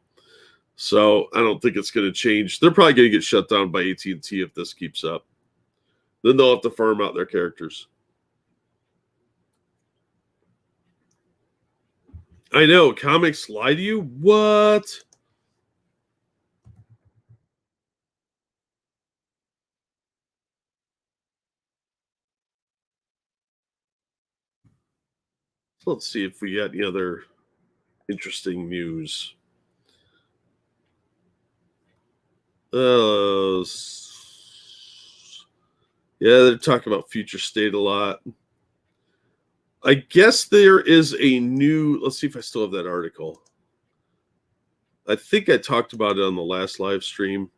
So, I don't think it's going to change. They're probably going to get shut down by AT&T if this keeps up. Then they'll have to farm out their characters. I know, comics lie to you? What? So let's see if we got any other interesting news. Yeah, they're talking about Future State a lot. I guess there is a new. Let's see if I still have that article. I think I talked about it on the last live stream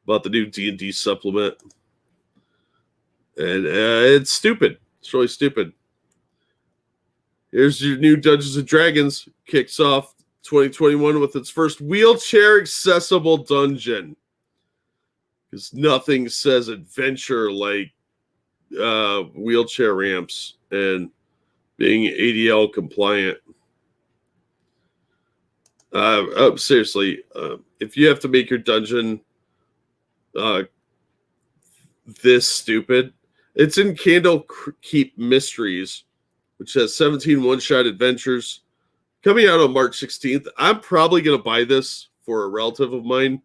about the new D&D supplement, and it's stupid. It's really stupid. Here's your new Dungeons and Dragons. Kicks off 2021 with its first wheelchair accessible dungeon. Because nothing says adventure like wheelchair ramps and being ADL compliant. Seriously, if you have to make your dungeon this stupid, it's in Candlekeep Mysteries, which has 17 one-shot adventures coming out on March 16th. I'm probably going to buy this for a relative of mine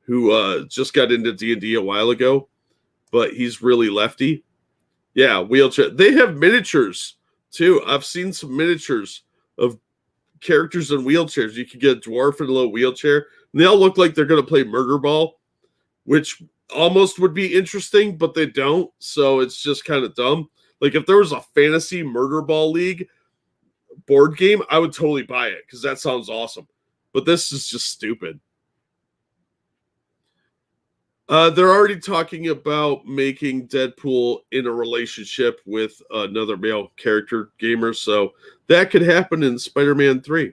who just got into D&D a while ago, but he's really lefty. Yeah, wheelchair. They have miniatures, too. I've seen some miniatures of characters in wheelchairs. You can get a dwarf in a little wheelchair, and they all look like they're going to play Murder Ball, which almost would be interesting, but they don't, so it's just kind of dumb. Like if there was a fantasy murder ball league board game, I would totally buy it because that sounds awesome. But this is just stupid. They're already talking about making Deadpool in a relationship with another male character gamer, so that could happen in Spider-Man 3.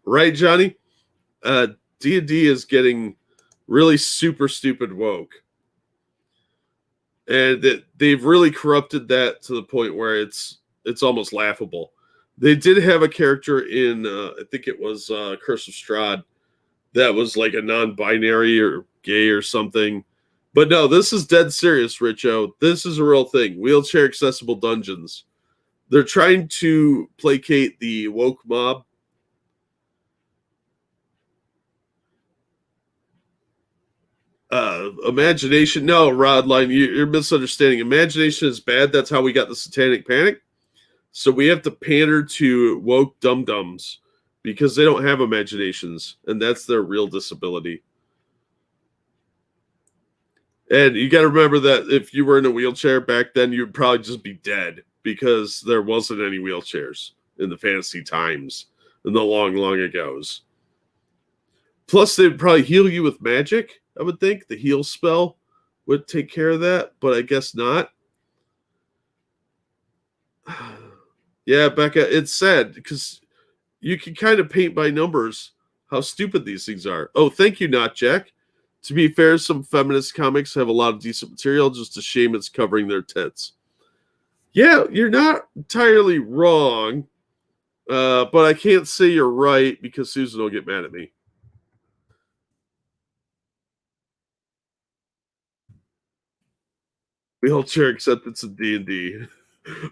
Right, Johnny? D&D is getting really super stupid woke. And that they've really corrupted that to the point where it's almost laughable. They did have a character in I think it was Curse of Strahd that was like a non-binary or gay or something. But no, this is dead serious, Richo. This is a real thing. Wheelchair accessible dungeons. They're trying to placate the woke mob. Imagination. No, Rodline, you're misunderstanding. Imagination is bad. That's how we got the Satanic Panic. So we have to pander to woke dum-dums because they don't have imaginations, and that's their real disability. And you got to remember that if you were in a wheelchair back then, you'd probably just be dead because there wasn't any wheelchairs in the fantasy times in the long, long ago's. Plus, they'd probably heal you with magic, I would think. The heal spell would take care of that, but I guess not. Yeah, Becca, it's sad because you can kind of paint by numbers how stupid these things are. Oh, thank you, Not Jack. To be fair, some feminist comics have a lot of decent material, just a shame it's covering their tits. Yeah, you're not entirely wrong, but I can't say you're right because Susan will get mad at me. Wheelchair acceptance in D&D.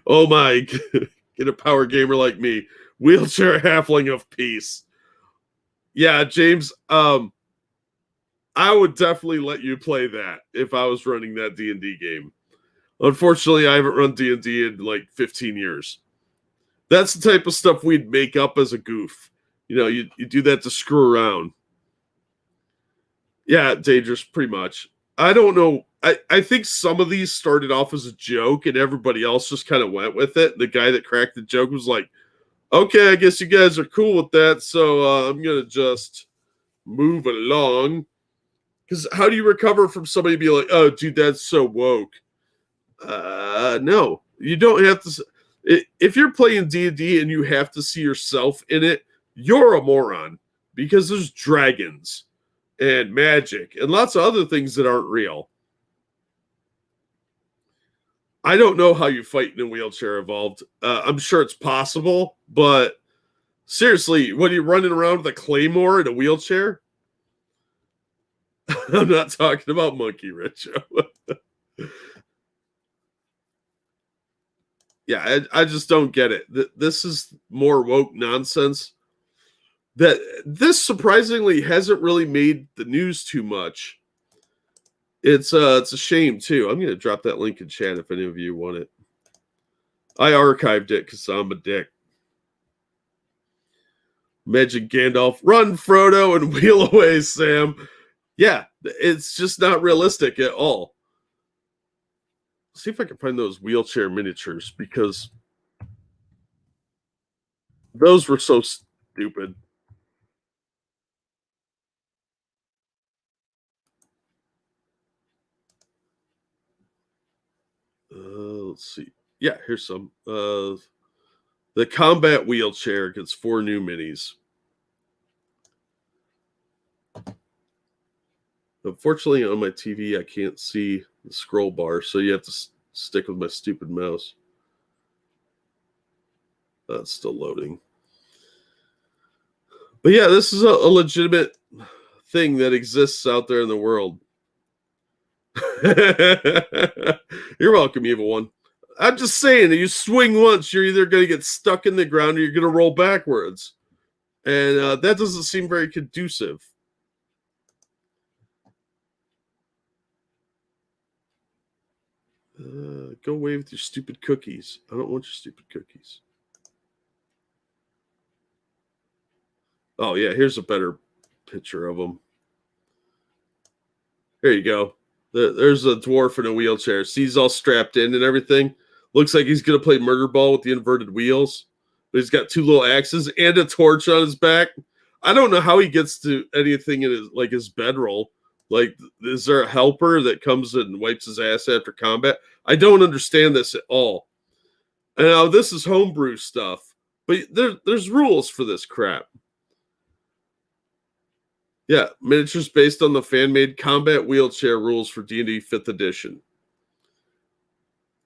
Oh my, get a power gamer like me. Wheelchair halfling of peace. Yeah, James, I would definitely let you play that if I was running that D&D game. Unfortunately, I haven't run D&D in like 15 years. That's the type of stuff we'd make up as a goof. You know, you do that to screw around. Yeah, dangerous, pretty much. I don't know. I think some of these started off as a joke and everybody else just kind of went with it. The guy that cracked the joke was like, okay, I guess you guys are cool with that. So I'm going to just move along. Because how do you recover from somebody being like, oh, dude, that's so woke? No, you don't have to. If you're playing D&D and you have to see yourself in it, you're a moron because there's dragons and magic and lots of other things that aren't real. I don't know how you fight in a wheelchair evolved. I'm sure it's possible, but seriously, what are you running around with a claymore in a wheelchair? I'm not talking about Monkey Rich. Yeah, I just don't get it. This is more woke nonsense. That this surprisingly hasn't really made the news too much. It's a shame too. I'm gonna drop that link in chat if any of you want it. I archived it because I'm a dick. Imagine Gandalf, run, Frodo, and wheel away, Sam. Yeah, it's just not realistic at all. See if I can find those wheelchair miniatures because those were so stupid. Let's see. Yeah, here's some. The combat wheelchair gets 4 new minis. Unfortunately, on my TV, I can't see the scroll bar, so you have to stick with my stupid mouse. That's still loading. But yeah, this is a legitimate thing that exists out there in the world. You're welcome, Evil One. I'm just saying that you swing once, you're either going to get stuck in the ground or you're going to roll backwards. And that doesn't seem very conducive. Go away with your stupid cookies. I don't want your stupid cookies. Oh, yeah, here's a better picture of them. There you go. There's a dwarf in a wheelchair. See, he's all strapped in and everything. Looks like he's going to play murder ball with the inverted wheels. But he's got two little axes and a torch on his back. I don't know how he gets to anything in his bedroll. Like, is there a helper that comes and wipes his ass after combat? I don't understand this at all. And now this is homebrew stuff, but there's rules for this crap. Yeah, miniatures based on the fan-made combat wheelchair rules for D&D 5th edition.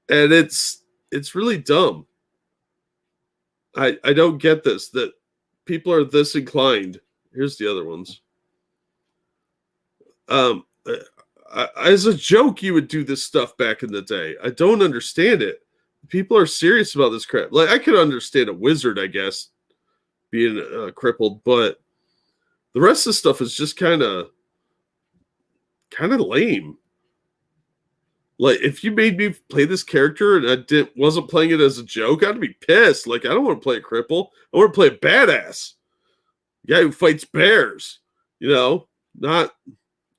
And it's really dumb. I don't get this, that people are this inclined. Here's the other ones. As a joke, you would do this stuff back in the day. I don't understand it. People are serious about this crap. Like, I could understand a wizard, I guess, being crippled, but the rest of the stuff is just kind of lame. Like, if you made me play this character and I wasn't playing it as a joke, I'd be pissed. Like, I don't want to play a cripple. I want to play a badass guy who fights bears. Not.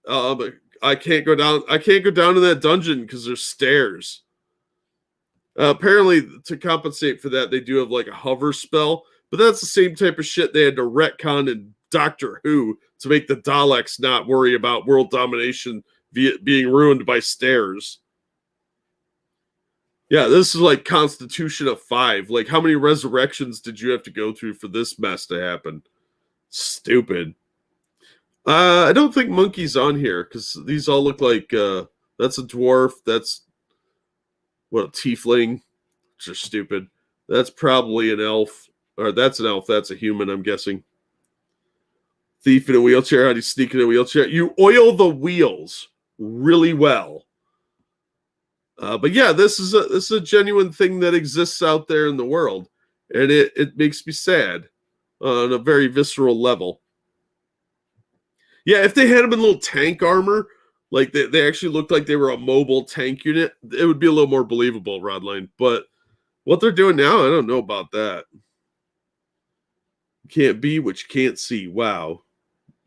But I can't go down. I can't go down to that dungeon because there's stairs. Apparently, to compensate for that, they do have like a hover spell, but that's the same type of shit they had to retcon in Doctor Who to make the Daleks not worry about world domination being ruined by stairs. Yeah, this is like Constitution of 5. Like, how many resurrections did you have to go through for this mess to happen? Stupid. I don't think Monkey's on here because these all look like that's a dwarf. That's a tiefling, which are stupid. That's probably an elf, or that's an elf. That's a human, I'm guessing. Thief in a wheelchair. How do you sneak in a wheelchair? You oil the wheels really well. But yeah, this is a genuine thing that exists out there in the world, and it makes me sad on a very visceral level. Yeah, if they had them in little tank armor, like they actually looked like they were a mobile tank unit, it would be a little more believable, Rodline. But what they're doing now, I don't know about that. You can't be what you can't see. Wow.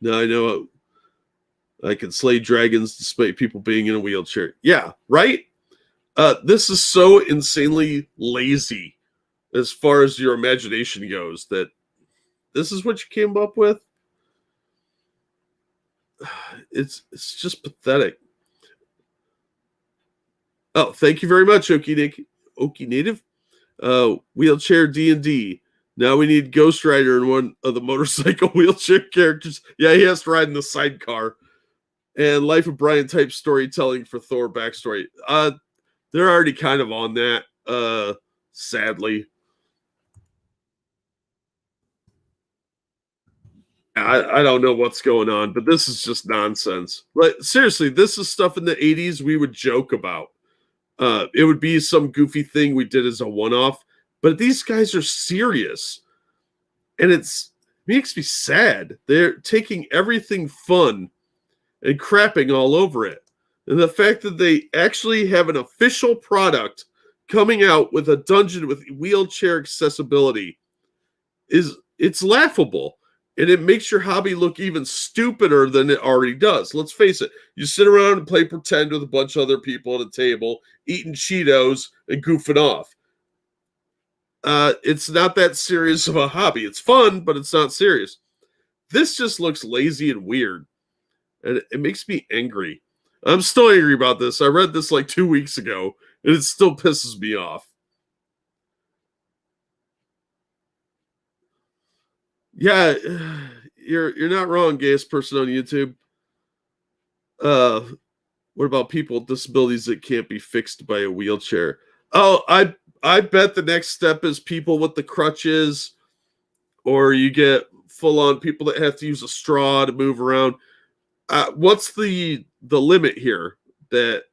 Now I know I can slay dragons despite people being in a wheelchair. Yeah, right? This is so insanely lazy as far as your imagination goes that this is what you came up with. It's just pathetic. Oh, thank you very much, Okie Native. Wheelchair D&D. Now we need Ghost Rider in one of the motorcycle wheelchair characters. Yeah, he has to ride in the sidecar. And Life of Brian type storytelling for Thor backstory. They're already kind of on that, sadly. I don't know what's going on, but this is just nonsense. Like, seriously, this is stuff in the 80s we would joke about. It would be some goofy thing we did as a one-off, but these guys are serious. And it makes me sad. They're taking everything fun and crapping all over it. And the fact that they actually have an official product coming out with a dungeon with wheelchair accessibility it's laughable. And it makes your hobby look even stupider than it already does. Let's face it. You sit around and play pretend with a bunch of other people at a table, eating Cheetos and goofing off. It's not that serious of a hobby. It's fun, but it's not serious. This just looks lazy and weird. And it makes me angry. I'm still angry about this. I read this like 2 weeks ago, and it still pisses me off. Yeah, you're not wrong, gayest person on YouTube. What about people with disabilities that can't be fixed by a wheelchair? Oh, I bet the next step is people with the crutches, or you get full on people that have to use a straw to move around. What's the limit here that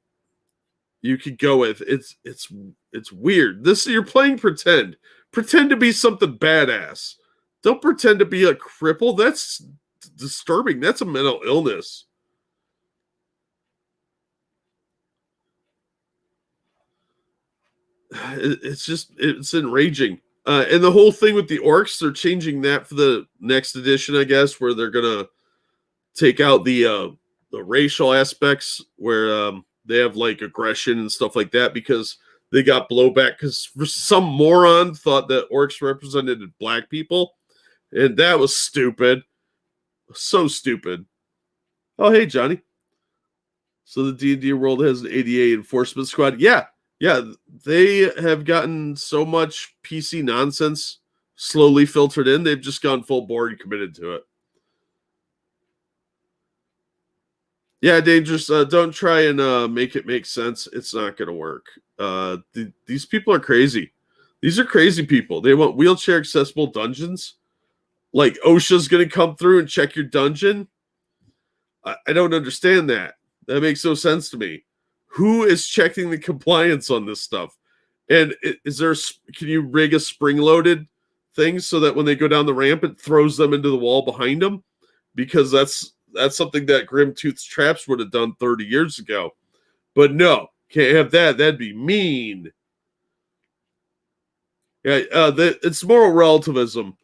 you could go with? It's weird. You're playing pretend. Pretend to be something badass. Don't pretend to be a cripple. That's disturbing. That's a mental illness. It's enraging. And the whole thing with the orcs, they're changing that for the next edition, I guess, where they're going to take out the the racial aspects where they have like aggression and stuff like that because they got blowback because some moron thought that orcs represented black people, and that was stupid. So stupid. Oh, hey, Johnny. So the D&D world has an ADA enforcement squad. Yeah, they have gotten so much PC nonsense slowly filtered in. They've just gone full board and committed to it. Yeah, dangerous. Don't try and make it make sense. It's not going to work. These people are crazy. These are crazy people. They want wheelchair accessible dungeons. Like OSHA's going to come through and check your dungeon. I don't understand that. That makes no sense to me. Who is checking the compliance on this stuff? And is there? Can you rig a spring-loaded thing so that when they go down the ramp, it throws them into the wall behind them? Because that's something that Grim Tooth's Traps would have done 30 years ago. But no, can't have that. That'd be mean. Yeah, it's moral relativism.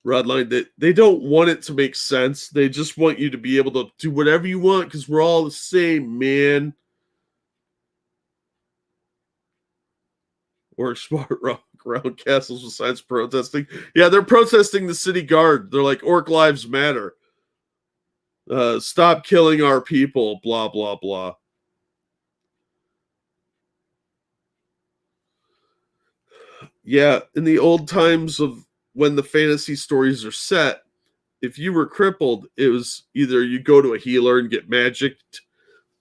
Rodline, they don't want it to make sense. They just want you to be able to do whatever you want because we're all the same, man. Or smart rock around castles besides protesting. Yeah, they're protesting the city guard. They're like, Orc lives matter. Stop killing our people, blah, blah, blah. Yeah, in the old times of when the fantasy stories are set, if you were crippled, it was either you go to a healer and get magicked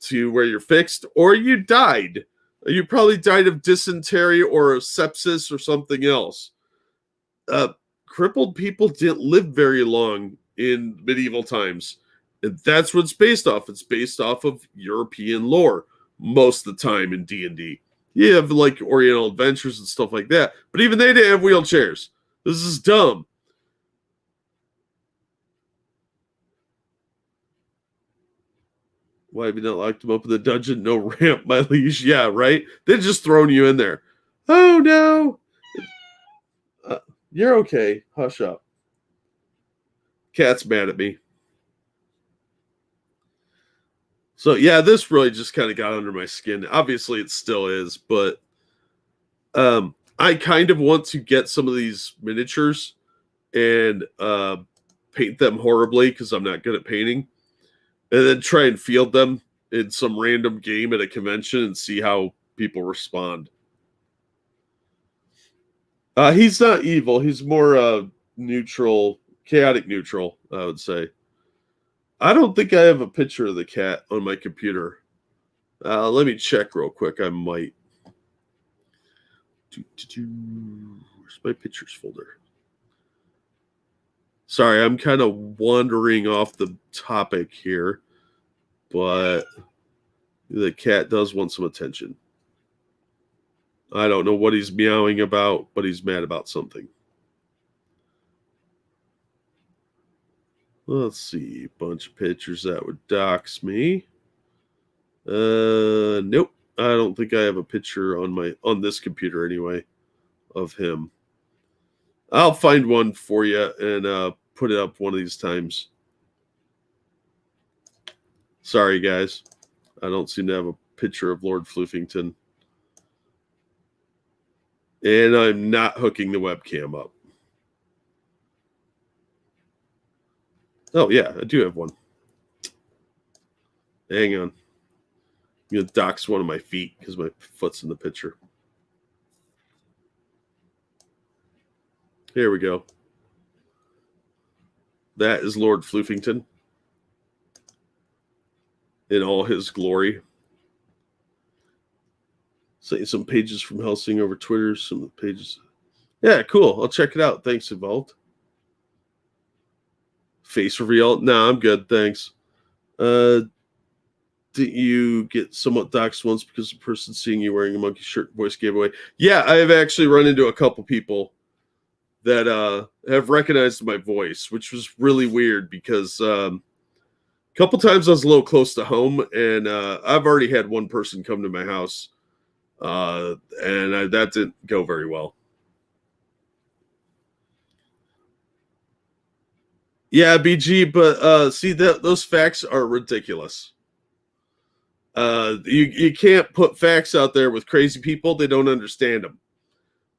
to where you're fixed, or you died. You probably died of dysentery or sepsis or something else. Crippled people didn't live very long in medieval times. And that's what it's based off. It's based off of European lore most of the time in D&D. You have like Oriental Adventures and stuff like that. But even they didn't have wheelchairs. This is dumb. Why have you not locked them up in the dungeon? No ramp, my liege. Yeah, right? They're just throwing you in there. Oh, no. You're okay. Hush up. Cat's mad at me. So, yeah, this really just kind of got under my skin. Obviously, it still is, but I kind of want to get some of these miniatures and paint them horribly because I'm not good at painting, and then try and field them in some random game at a convention and see how people respond. He's not evil. He's more neutral, chaotic neutral, I would say. I don't think I have a picture of the cat on my computer. Let me check real quick. I might. Where's my pictures folder? Sorry, I'm kind of wandering off the topic here, but the cat does want some attention. I don't know what he's meowing about, but he's mad about something. Let's see. Bunch of pictures that would dox me. Nope. I don't think I have a picture on this computer anyway of him. I'll find one for you and put it up one of these times. Sorry, guys. I don't seem to have a picture of Lord Floofington. And I'm not hooking the webcam up. Oh, yeah, I do have one. Hang on. I'm going to dox one of my feet because my foot's in the picture. Here we go. That is Lord Floofington in all his glory. Sent you some pages from Helsing over Twitter. Some of the pages. Yeah, cool. I'll check it out. Thanks, Evolved. Face reveal. Nah, I'm good. Thanks. Didn't you get somewhat doxxed once because the person seeing you wearing a monkey shirt voice gave away? Yeah, I've actually run into a couple people that have recognized my voice, which was really weird because a couple times I was a little close to home, and I've already had one person come to my house, and that didn't go very well. Yeah, BG, but see that those facts are ridiculous. You can't put facts out there with crazy people; they don't understand them.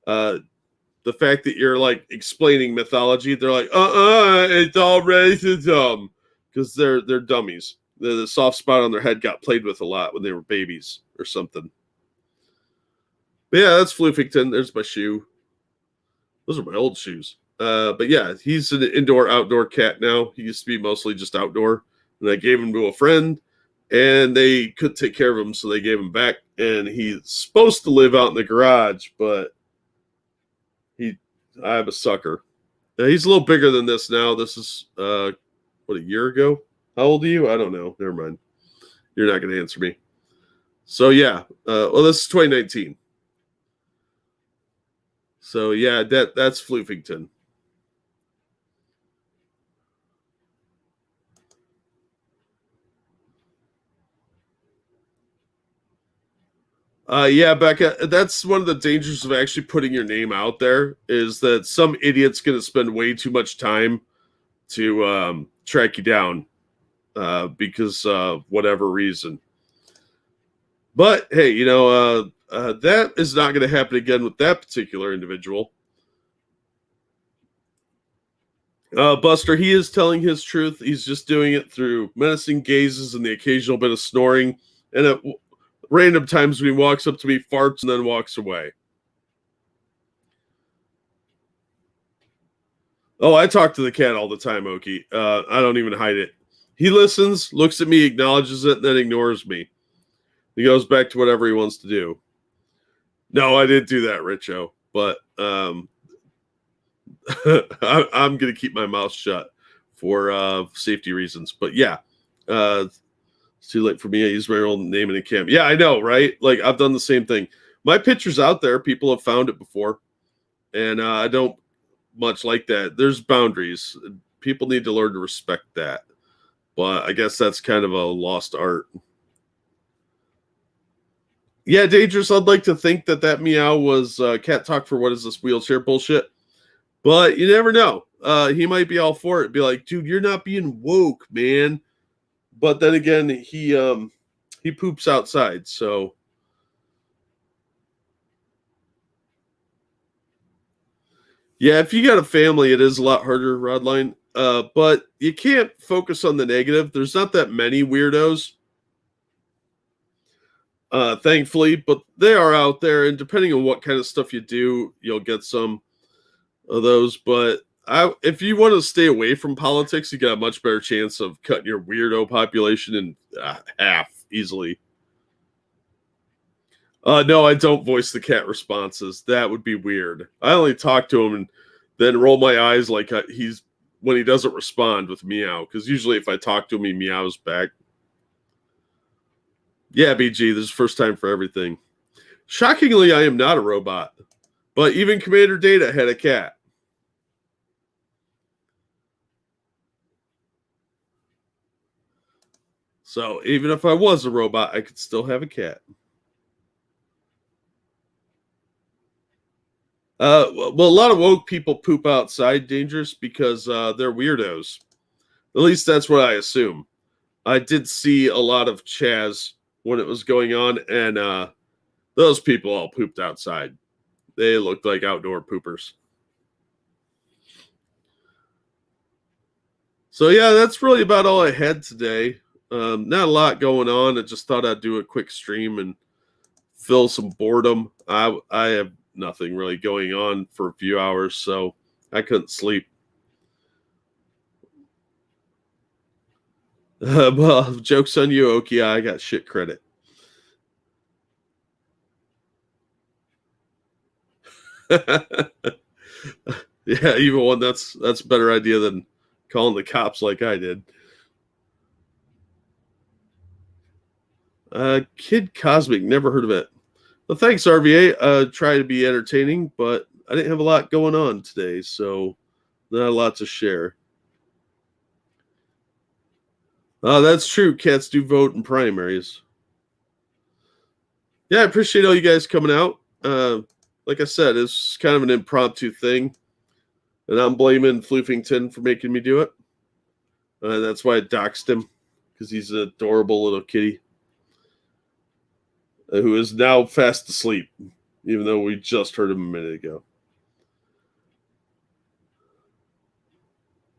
Uh, the fact that you're like explaining mythology, they're like, it's all racism because they're dummies. The soft spot on their head got played with a lot when they were babies or something. But yeah, that's Floofington. There's my shoe. Those are my old shoes. But yeah, he's an indoor outdoor cat now. He used to be mostly just outdoor, and I gave him to a friend, and they couldn't take care of him, so they gave him back. And he's supposed to live out in the garage, but I'm a sucker. He's a little bigger than this now. This is what, a year ago? How old are you? I don't know. Never mind. You're not going to answer me. So yeah, well, this is 2019. So yeah, that's Floofington. Yeah, Becca, that's one of the dangers of actually putting your name out there is that some idiot's going to spend way too much time to track you down because of whatever reason. But hey, that is not going to happen again with that particular individual. Buster, he is telling his truth. He's just doing it through menacing gazes and the occasional bit of snoring. And at random times when he walks up to me, farts, and then walks away. Oh, I talk to the cat all the time, Okie. I don't even hide it. He listens, looks at me, acknowledges it, and then ignores me. He goes back to whatever he wants to do. No, I didn't do that, Richo. But I'm going to keep my mouth shut for safety reasons. But yeah, it's too late for me. I use my own name in a camp. Yeah, I know, right? Like, I've done the same thing. My picture's out there. People have found it before. And I don't much like that. There's boundaries. People need to learn to respect that. But I guess that's kind of a lost art. Yeah, Dangerous, I'd like to think that meow was cat talk for what is this wheelchair bullshit. But you never know. He might be all for it. Be like, dude, you're not being woke, man. But then again, he poops outside, so yeah, if you got a family, it is a lot harder, Rodline. But you can't focus on the negative. There's not that many weirdos, thankfully, but they are out there, and depending on what kind of stuff you do, you'll get some of those. But if you want to stay away from politics, you got a much better chance of cutting your weirdo population in half easily. No, I don't voice the cat responses. That would be weird. I only talk to him and then roll my eyes like he's when he doesn't respond with meow. Because usually, if I talk to him, he meows back. Yeah, BG, this is first time for everything. Shockingly, I am not a robot, but even Commander Data had a cat. So even if I was a robot, I could still have a cat. Well, a lot of woke people poop outside, Dangerous, because they're weirdos. At least that's what I assume. I did see a lot of Chaz when it was going on, and those people all pooped outside. They looked like outdoor poopers. So yeah, that's really about all I had today. Not a lot going on. I just thought I'd do a quick stream and fill some boredom. I have nothing really going on for a few hours, so I couldn't sleep. Well, joke's on you, Oki. I got shit credit. Yeah, even one that's a better idea than calling the cops like I did. Kid Cosmic, never heard of it. Well, thanks, RVA. Try to be entertaining, but I didn't have a lot going on today, so not a lot to share. That's true. Cats do vote in primaries. Yeah, I appreciate all you guys coming out. Like I said, it's kind of an impromptu thing, and I'm blaming Floofington for making me do it. That's why I doxed him, because he's an adorable little kitty who is now fast asleep, even though we just heard him a minute ago.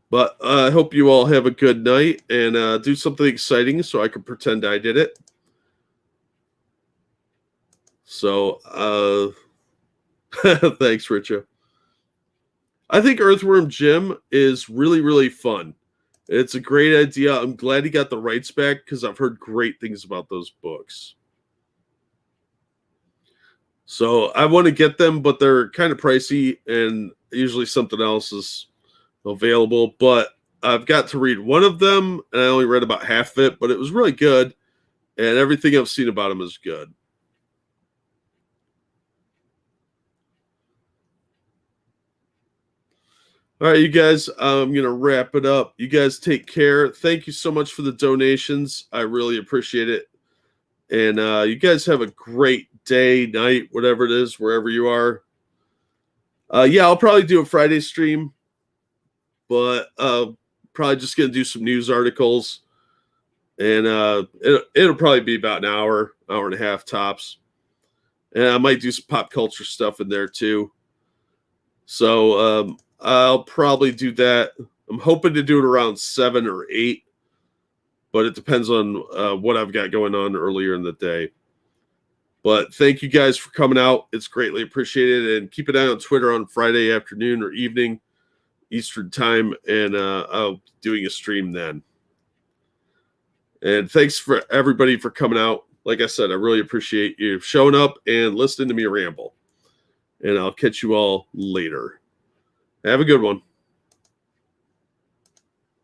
But I hope you all have a good night and do something exciting so I can pretend I did it. So, thanks, Richo. I think Earthworm Jim is really, really fun. It's a great idea. I'm glad he got the rights back because I've heard great things about those books. So I want to get them, but they're kind of pricey, and usually something else is available. But I've got to read one of them, and I only read about half of it, but it was really good, and everything I've seen about him is good. All right, you guys, I'm going to wrap it up. You guys take care. Thank you so much for the donations. I really appreciate it. And you guys have a great day, night, whatever it is, wherever you are. Yeah, I'll probably do a Friday stream, but probably just going to do some news articles. And it'll probably be about an hour and a half tops. And I might do some pop culture stuff in there too. So I'll probably do that. I'm hoping to do it around 7 or 8, but it depends on what I've got going on earlier in the day. But thank you guys for coming out. It's greatly appreciated. And keep an eye on Twitter on Friday afternoon or evening, Eastern time, and I'll be doing a stream then. And thanks for everybody for coming out. Like I said, I really appreciate you showing up and listening to me ramble. And I'll catch you all later. Have a good one.